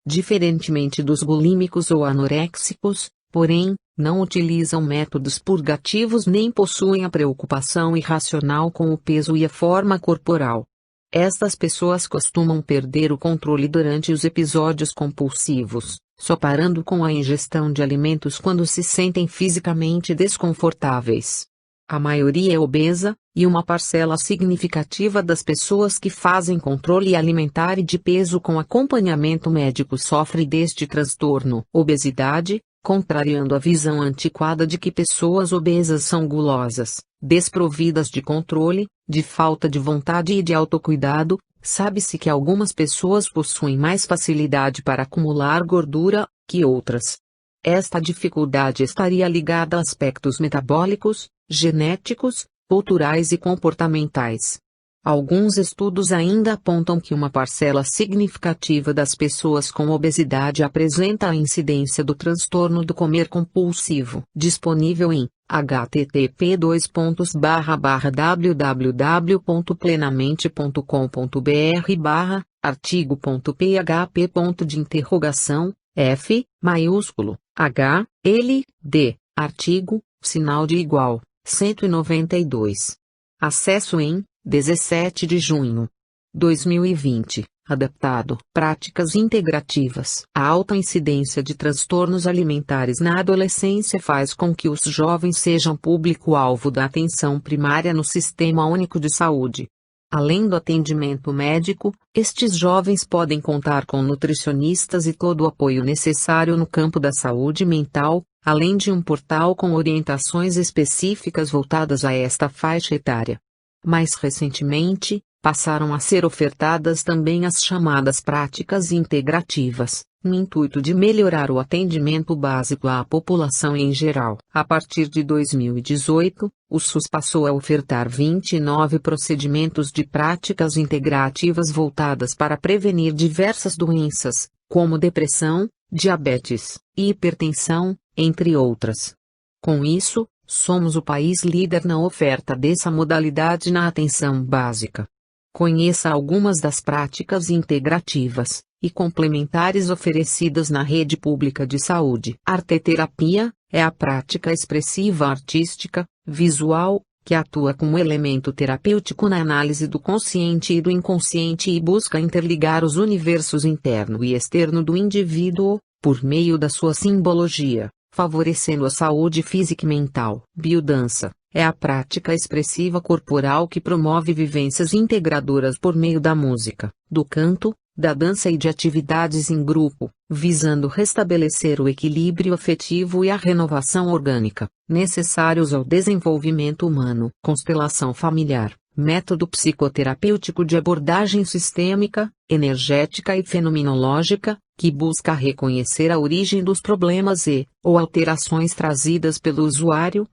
Diferentemente dos bulímicos ou anoréxicos, porém, não utilizam métodos purgativos nem possuem a preocupação irracional com o peso e a forma corporal. Estas pessoas costumam perder o controle durante os episódios compulsivos, só parando com a ingestão de alimentos quando se sentem fisicamente desconfortáveis. A maioria é obesa, e uma parcela significativa das pessoas que fazem controle alimentar e de peso com acompanhamento médico sofre deste transtorno. Obesidade, contrariando a visão antiquada de que pessoas obesas são gulosas, desprovidas de controle, de falta de vontade e de autocuidado, sabe-se que algumas pessoas possuem mais facilidade para acumular gordura que outras. Esta dificuldade estaria ligada a aspectos metabólicos, genéticos, culturais e comportamentais. Alguns estudos ainda apontam que uma parcela significativa das pessoas com obesidade apresenta a incidência do transtorno do comer compulsivo. Disponível em http://www.plenamente.com.br/artigo.php. F, maiúsculo, H, L, D, artigo, sinal de igual, 192. Acesso em 17 de junho. 2020. Adaptado. Práticas integrativas. A alta incidência de transtornos alimentares na adolescência faz com que os jovens sejam público-alvo da atenção primária no Sistema Único de Saúde. Além do atendimento médico, estes jovens podem contar com nutricionistas e todo o apoio necessário no campo da saúde mental, além de um portal com orientações específicas voltadas a esta faixa etária. Mais recentemente, passaram a ser ofertadas também as chamadas práticas integrativas, no intuito de melhorar o atendimento básico à população em geral. A partir de 2018, o SUS passou a ofertar 29 procedimentos de práticas integrativas voltadas para prevenir diversas doenças, como depressão, diabetes e hipertensão, entre outras. Com isso, somos o país líder na oferta dessa modalidade na atenção básica. Conheça algumas das práticas integrativas e complementares oferecidas na rede pública de saúde. Arteterapia é a prática expressiva artística, visual, que atua como elemento terapêutico na análise do consciente e do inconsciente e busca interligar os universos interno e externo do indivíduo, por meio da sua simbologia, favorecendo a saúde física e mental. Biodança é a prática expressiva corporal que promove vivências integradoras por meio da música, do canto, da dança e de atividades em grupo, visando restabelecer o equilíbrio afetivo e a renovação orgânica, necessários ao desenvolvimento humano. Constelação familiar, método psicoterapêutico de abordagem sistêmica, energética e fenomenológica, que busca reconhecer a origem dos problemas ou alterações trazidas pelo usuário.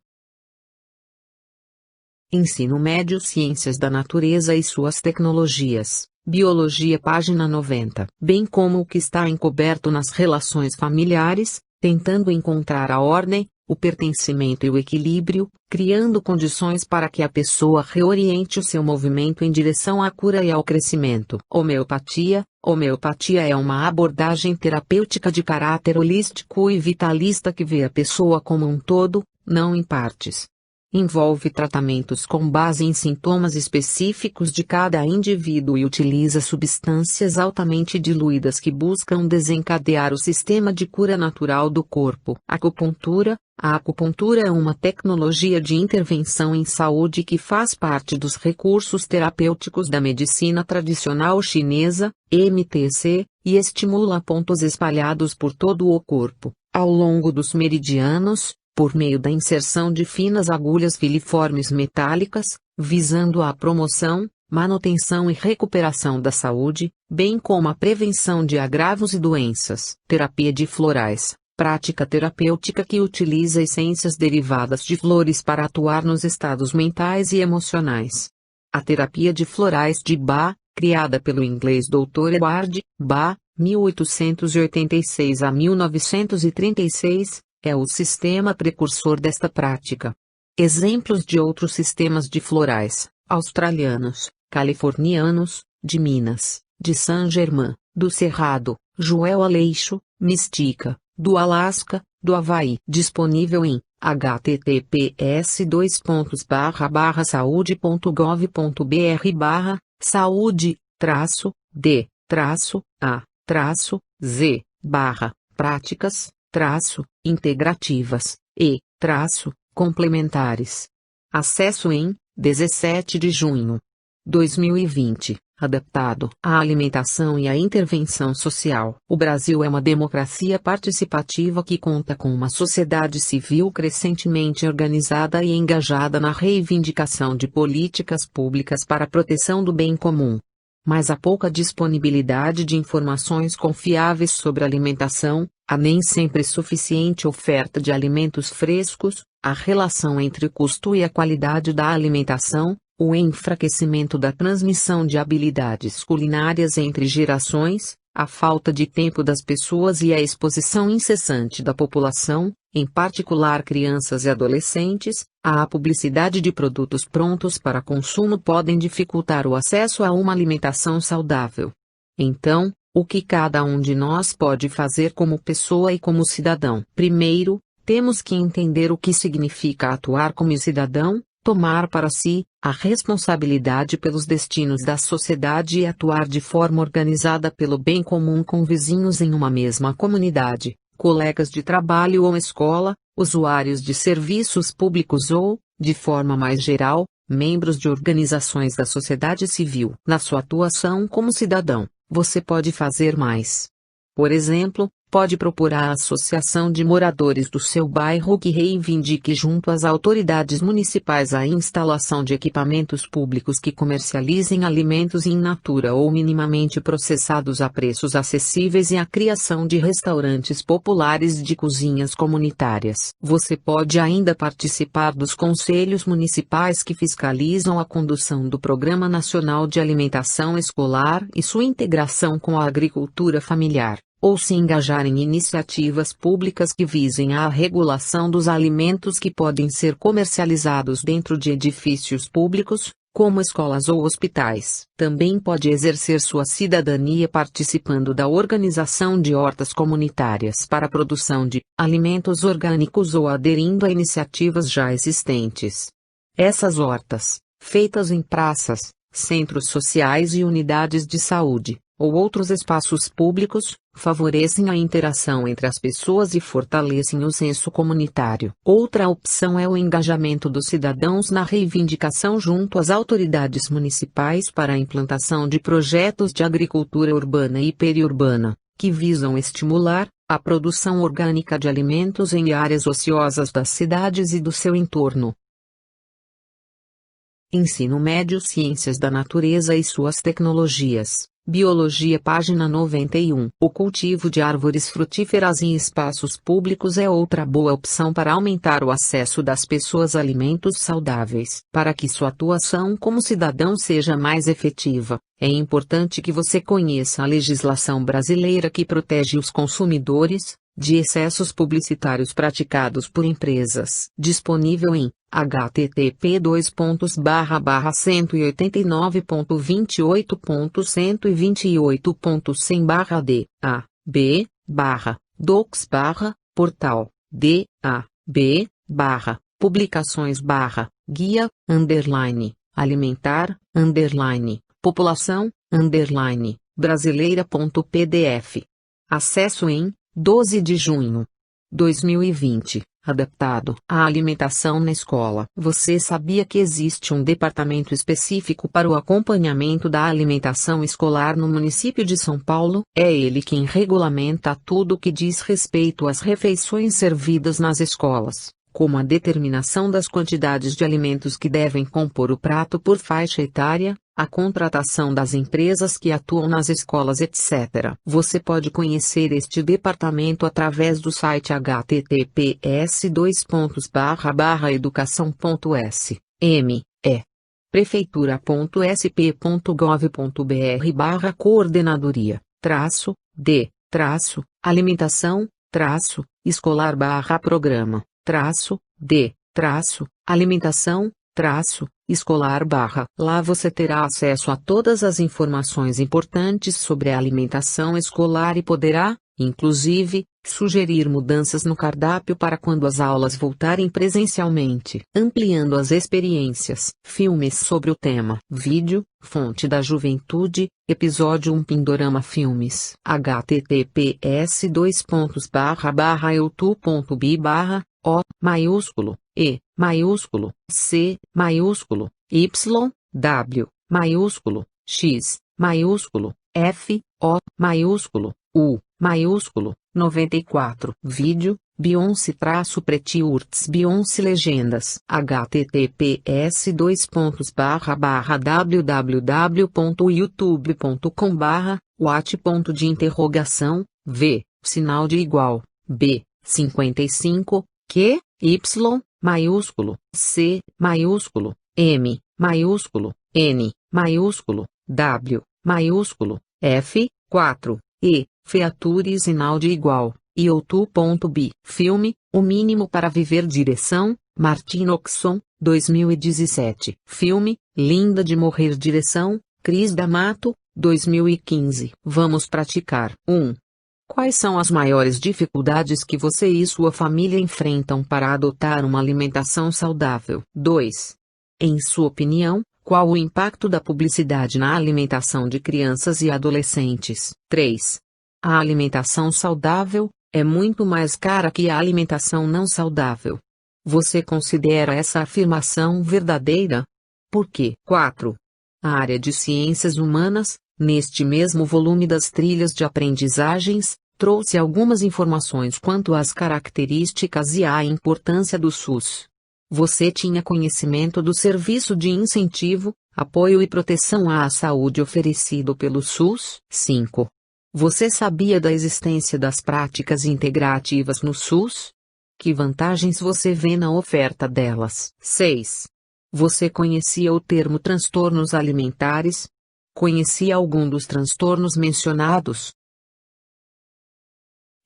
Ensino médio, Ciências da Natureza e suas tecnologias, Biologia, página 90. Bem como o que está encoberto nas relações familiares, tentando encontrar a ordem, o pertencimento e o equilíbrio, criando condições para que a pessoa reoriente o seu movimento em direção à cura e ao crescimento. Homeopatia. Homeopatia é uma abordagem terapêutica de caráter holístico e vitalista que vê a pessoa como um todo, não em partes. Envolve tratamentos com base em sintomas específicos de cada indivíduo e utiliza substâncias altamente diluídas que buscam desencadear o sistema de cura natural do corpo. Acupuntura. A acupuntura é uma tecnologia de intervenção em saúde que faz parte dos recursos terapêuticos da medicina tradicional chinesa, MTC, e estimula pontos espalhados por todo o corpo, ao longo dos meridianos, por meio da inserção de finas agulhas filiformes metálicas, visando a promoção, manutenção e recuperação da saúde, bem como a prevenção de agravos e doenças. Terapia de florais, prática terapêutica que utiliza essências derivadas de flores para atuar nos estados mentais e emocionais. A terapia de florais de Bach, criada pelo inglês Dr. Edward Bach, 1886 a 1936, é o sistema precursor desta prática. Exemplos de outros sistemas de florais: australianos, californianos, de Minas, de Saint-Germain, do Cerrado, Joel Aleixo, Mistica, do Alasca, do Havaí. Disponível em https://saúde.gov.br/saúde-d-a-práticas-integrativas e-complementares. Acesso em 17 de junho 2020. Adaptado à alimentação e à intervenção social. O Brasil é uma democracia participativa que conta com uma sociedade civil crescentemente organizada e engajada na reivindicação de políticas públicas para a proteção do bem comum. Mas há pouca disponibilidade de informações confiáveis sobre alimentação, a nem sempre suficiente oferta de alimentos frescos, a relação entre o custo e a qualidade da alimentação, o enfraquecimento da transmissão de habilidades culinárias entre gerações, a falta de tempo das pessoas e a exposição incessante da população, em particular crianças e adolescentes, à publicidade de produtos prontos para consumo podem dificultar o acesso a uma alimentação saudável. Então, o que cada um de nós pode fazer como pessoa e como cidadão? Primeiro, temos que entender o que significa atuar como cidadão, tomar para si a responsabilidade pelos destinos da sociedade e atuar de forma organizada pelo bem comum com vizinhos em uma mesma comunidade, colegas de trabalho ou escola, usuários de serviços públicos ou, de forma mais geral, membros de organizações da sociedade civil. Na sua atuação como cidadão, você pode fazer mais. Por exemplo, pode propor à associação de moradores do seu bairro que reivindique junto às autoridades municipais a instalação de equipamentos públicos que comercializem alimentos in natura ou minimamente processados a preços acessíveis e a criação de restaurantes populares de cozinhas comunitárias. Você pode ainda participar dos conselhos municipais que fiscalizam a condução do Programa Nacional de Alimentação Escolar e sua integração com a agricultura familiar, ou se engajar em iniciativas públicas que visem a regulação dos alimentos que podem ser comercializados dentro de edifícios públicos, como escolas ou hospitais. Também pode exercer sua cidadania participando da organização de hortas comunitárias para a produção de alimentos orgânicos ou aderindo a iniciativas já existentes. Essas hortas, feitas em praças, centros sociais e unidades de saúde, ou outros espaços públicos, favorecem a interação entre as pessoas e fortalecem o senso comunitário. Outra opção é o engajamento dos cidadãos na reivindicação junto às autoridades municipais para a implantação de projetos de agricultura urbana e periurbana, que visam estimular a produção orgânica de alimentos em áreas ociosas das cidades e do seu entorno. Ensino Médio Ciências da Natureza e suas tecnologias. Biologia página 91. O cultivo de árvores frutíferas em espaços públicos é outra boa opção para aumentar o acesso das pessoas a alimentos saudáveis. Para que sua atuação como cidadão seja mais efetiva, é importante que você conheça a legislação brasileira que protege os consumidores de excessos publicitários praticados por empresas. Disponível em http://189.28.128.100/d/a/b/docs/portal DAB/publicações/guia_alimentar_população_brasileira.pdf. Acesso em 12 de junho 2020. adaptado à alimentação na escola. Você sabia que existe um departamento específico para o acompanhamento da alimentação escolar no município de São Paulo? É ele quem regulamenta tudo o que diz respeito às refeições servidas nas escolas, como a determinação das quantidades de alimentos que devem compor o prato por faixa etária, a contratação das empresas que atuam nas escolas, etc. Você pode conhecer este departamento através do site https://educação.sm prefeitura.sp.gov.br/coordenadoria-d-alimentação-alimentação-escolar/. Lá você terá acesso a todas as informações importantes sobre a alimentação escolar e poderá, inclusive, sugerir mudanças no cardápio para quando as aulas voltarem presencialmente, ampliando as experiências. Filmes sobre o tema. Vídeo, fonte da juventude, episódio 1 Pindorama Filmes. https://youtube.b/o maiúsculo E maiúsculo C maiúsculo Y W maiúsculo X maiúsculo F O maiúsculo U maiúsculo 94. Vídeo, Beyoncé-Pretty Beyoncé Legendas. https://www.youtube.com/watch.v sinal de igual B 55 Q Y maiúsculo C maiúsculo M maiúsculo N maiúsculo W maiúsculo F 4 E feature sinal de igual youtube.b. Filme O Mínimo para Viver. Direção Martin Oxon 2017. Filme Linda de Morrer. Direção Cris D'Amato 2015. Vamos praticar. 1. Quais são as maiores dificuldades que você e sua família enfrentam para adotar uma alimentação saudável? 2. Em sua opinião, qual o impacto da publicidade na alimentação de crianças e adolescentes? 3. A alimentação saudável é muito mais cara que a alimentação não saudável. Você considera essa afirmação verdadeira? Por quê? 4. A área de ciências humanas, neste mesmo volume das trilhas de aprendizagens, trouxe algumas informações quanto às características e à importância do SUS. Você tinha conhecimento do serviço de incentivo, apoio e proteção à saúde oferecido pelo SUS? 5. Você sabia da existência das práticas integrativas no SUS? Que vantagens você vê na oferta delas? 6. Você conhecia o termo transtornos alimentares? Conhecia algum dos transtornos mencionados?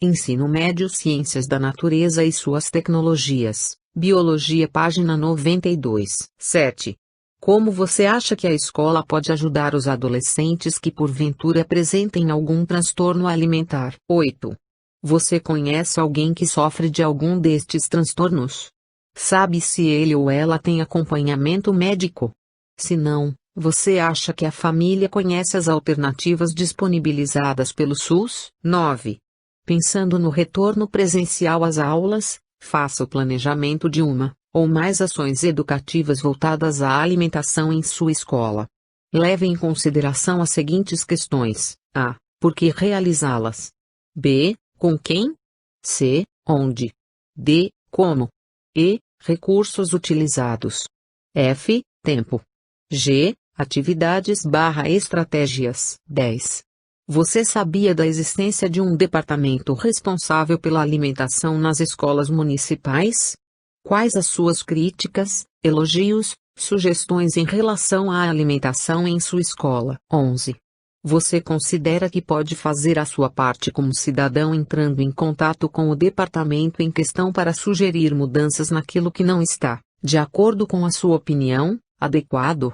Ensino Médio Ciências da Natureza e suas Tecnologias, Biologia, página 92. 7. Como você acha que a escola pode ajudar os adolescentes que porventura apresentem algum transtorno alimentar? 8. Você conhece alguém que sofre de algum destes transtornos? Sabe se ele ou ela tem acompanhamento médico? Se não, você acha que a família conhece as alternativas disponibilizadas pelo SUS? 9. Pensando no retorno presencial às aulas, faça o planejamento de uma ou mais ações educativas voltadas à alimentação em sua escola. Leve em consideração as seguintes questões: A. Por que realizá-las? B. Com quem? C. Onde? D. Como? E. Recursos utilizados. F. Tempo. G. Atividades/estratégias. 10. Você sabia da existência de um departamento responsável pela alimentação nas escolas municipais? Quais as suas críticas, elogios, sugestões em relação à alimentação em sua escola? 11. Você considera que pode fazer a sua parte como cidadão entrando em contato com o departamento em questão para sugerir mudanças naquilo que não está, de acordo com a sua opinião, adequado?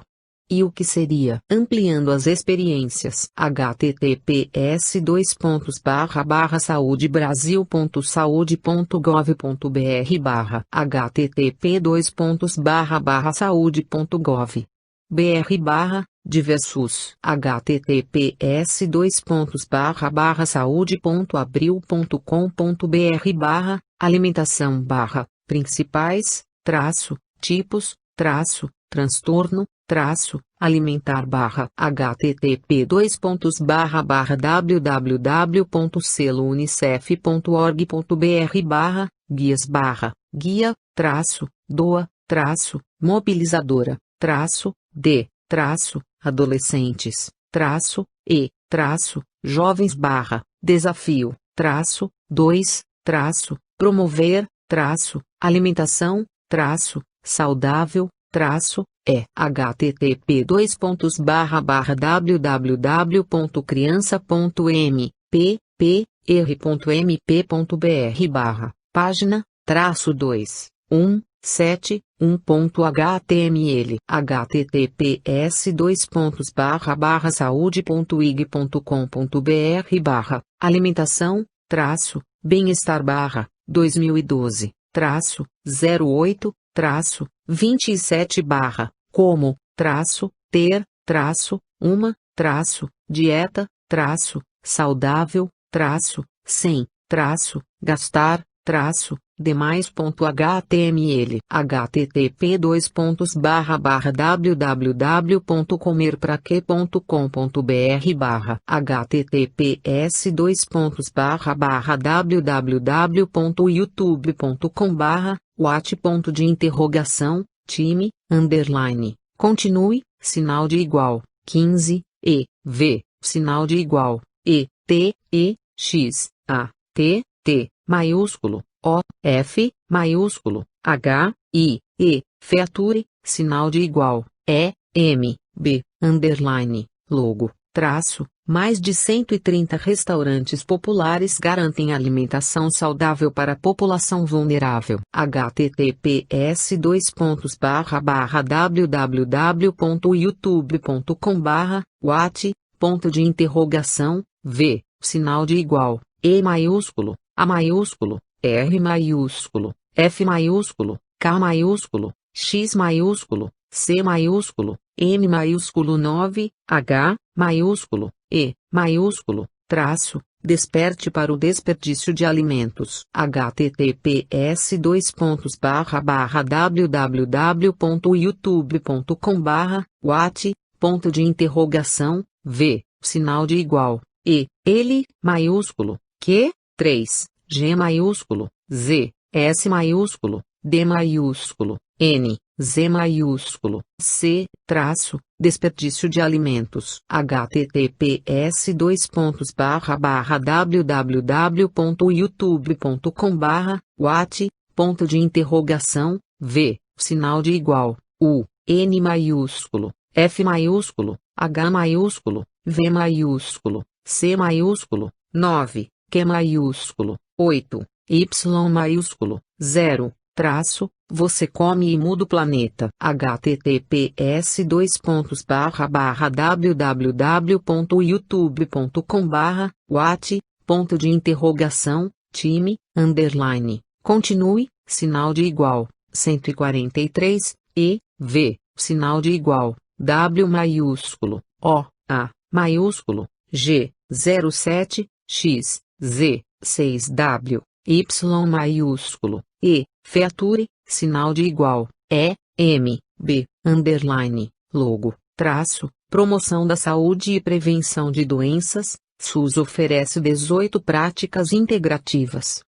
E o que seria? Ampliando as experiências. https://saudebrasil.saude.gov.br http://saude.gov.br diversos. https://saude.abril.com.br alimentação/ principais, tipos, transtorno, alimentar http://www.selounicef.org.br guias guia, doa, mobilizadora, d, adolescentes, e, jovens desafio, 2, promover, alimentação, saudável, http://www.criança.mppr.mp.br página, 2, 171.html https://saude.ig.com.br alimentação, bem-estar 2012, 08, 27 como, ter, uma, dieta, saudável, sem, gastar, demais.html http://www.comerpraque.com.br https://www.youtube.com/what. Time, continue, sinal de igual, 15, v, sinal de igual, t, x, a, t, maiúsculo, o, f, maiúsculo, h, i, feature, sinal de igual, m, b, logo, mais de 130 restaurantes populares garantem alimentação saudável para a população vulnerável. https://www.youtube.com/what, v, sinal de igual, e maiúsculo, a maiúsculo, r maiúsculo, f maiúsculo, k maiúsculo, x maiúsculo, c maiúsculo, m maiúsculo 9, h maiúsculo, e maiúsculo, desperte para o desperdício de alimentos. https://www.youtube.com/what, v, sinal de igual, ele, maiúsculo, q, 3, g maiúsculo, z, s maiúsculo, d maiúsculo, n, z maiúsculo, c, desperdício de alimentos. https://www.youtube.com/what, v, sinal de igual, u, n maiúsculo, f maiúsculo, h maiúsculo, v maiúsculo, c maiúsculo, 9, q maiúsculo, 8, y maiúsculo, 0, você come e muda o planeta. https://www.youtube.com/what, time, continue, sinal de igual, 143, v, sinal de igual, w maiúsculo, o, a, maiúsculo, g, 07, x, z, 6w, y maiúsculo, e, feature, sinal de igual, m, b, logo, promoção da saúde e prevenção de doenças, SUS oferece 18 práticas integrativas,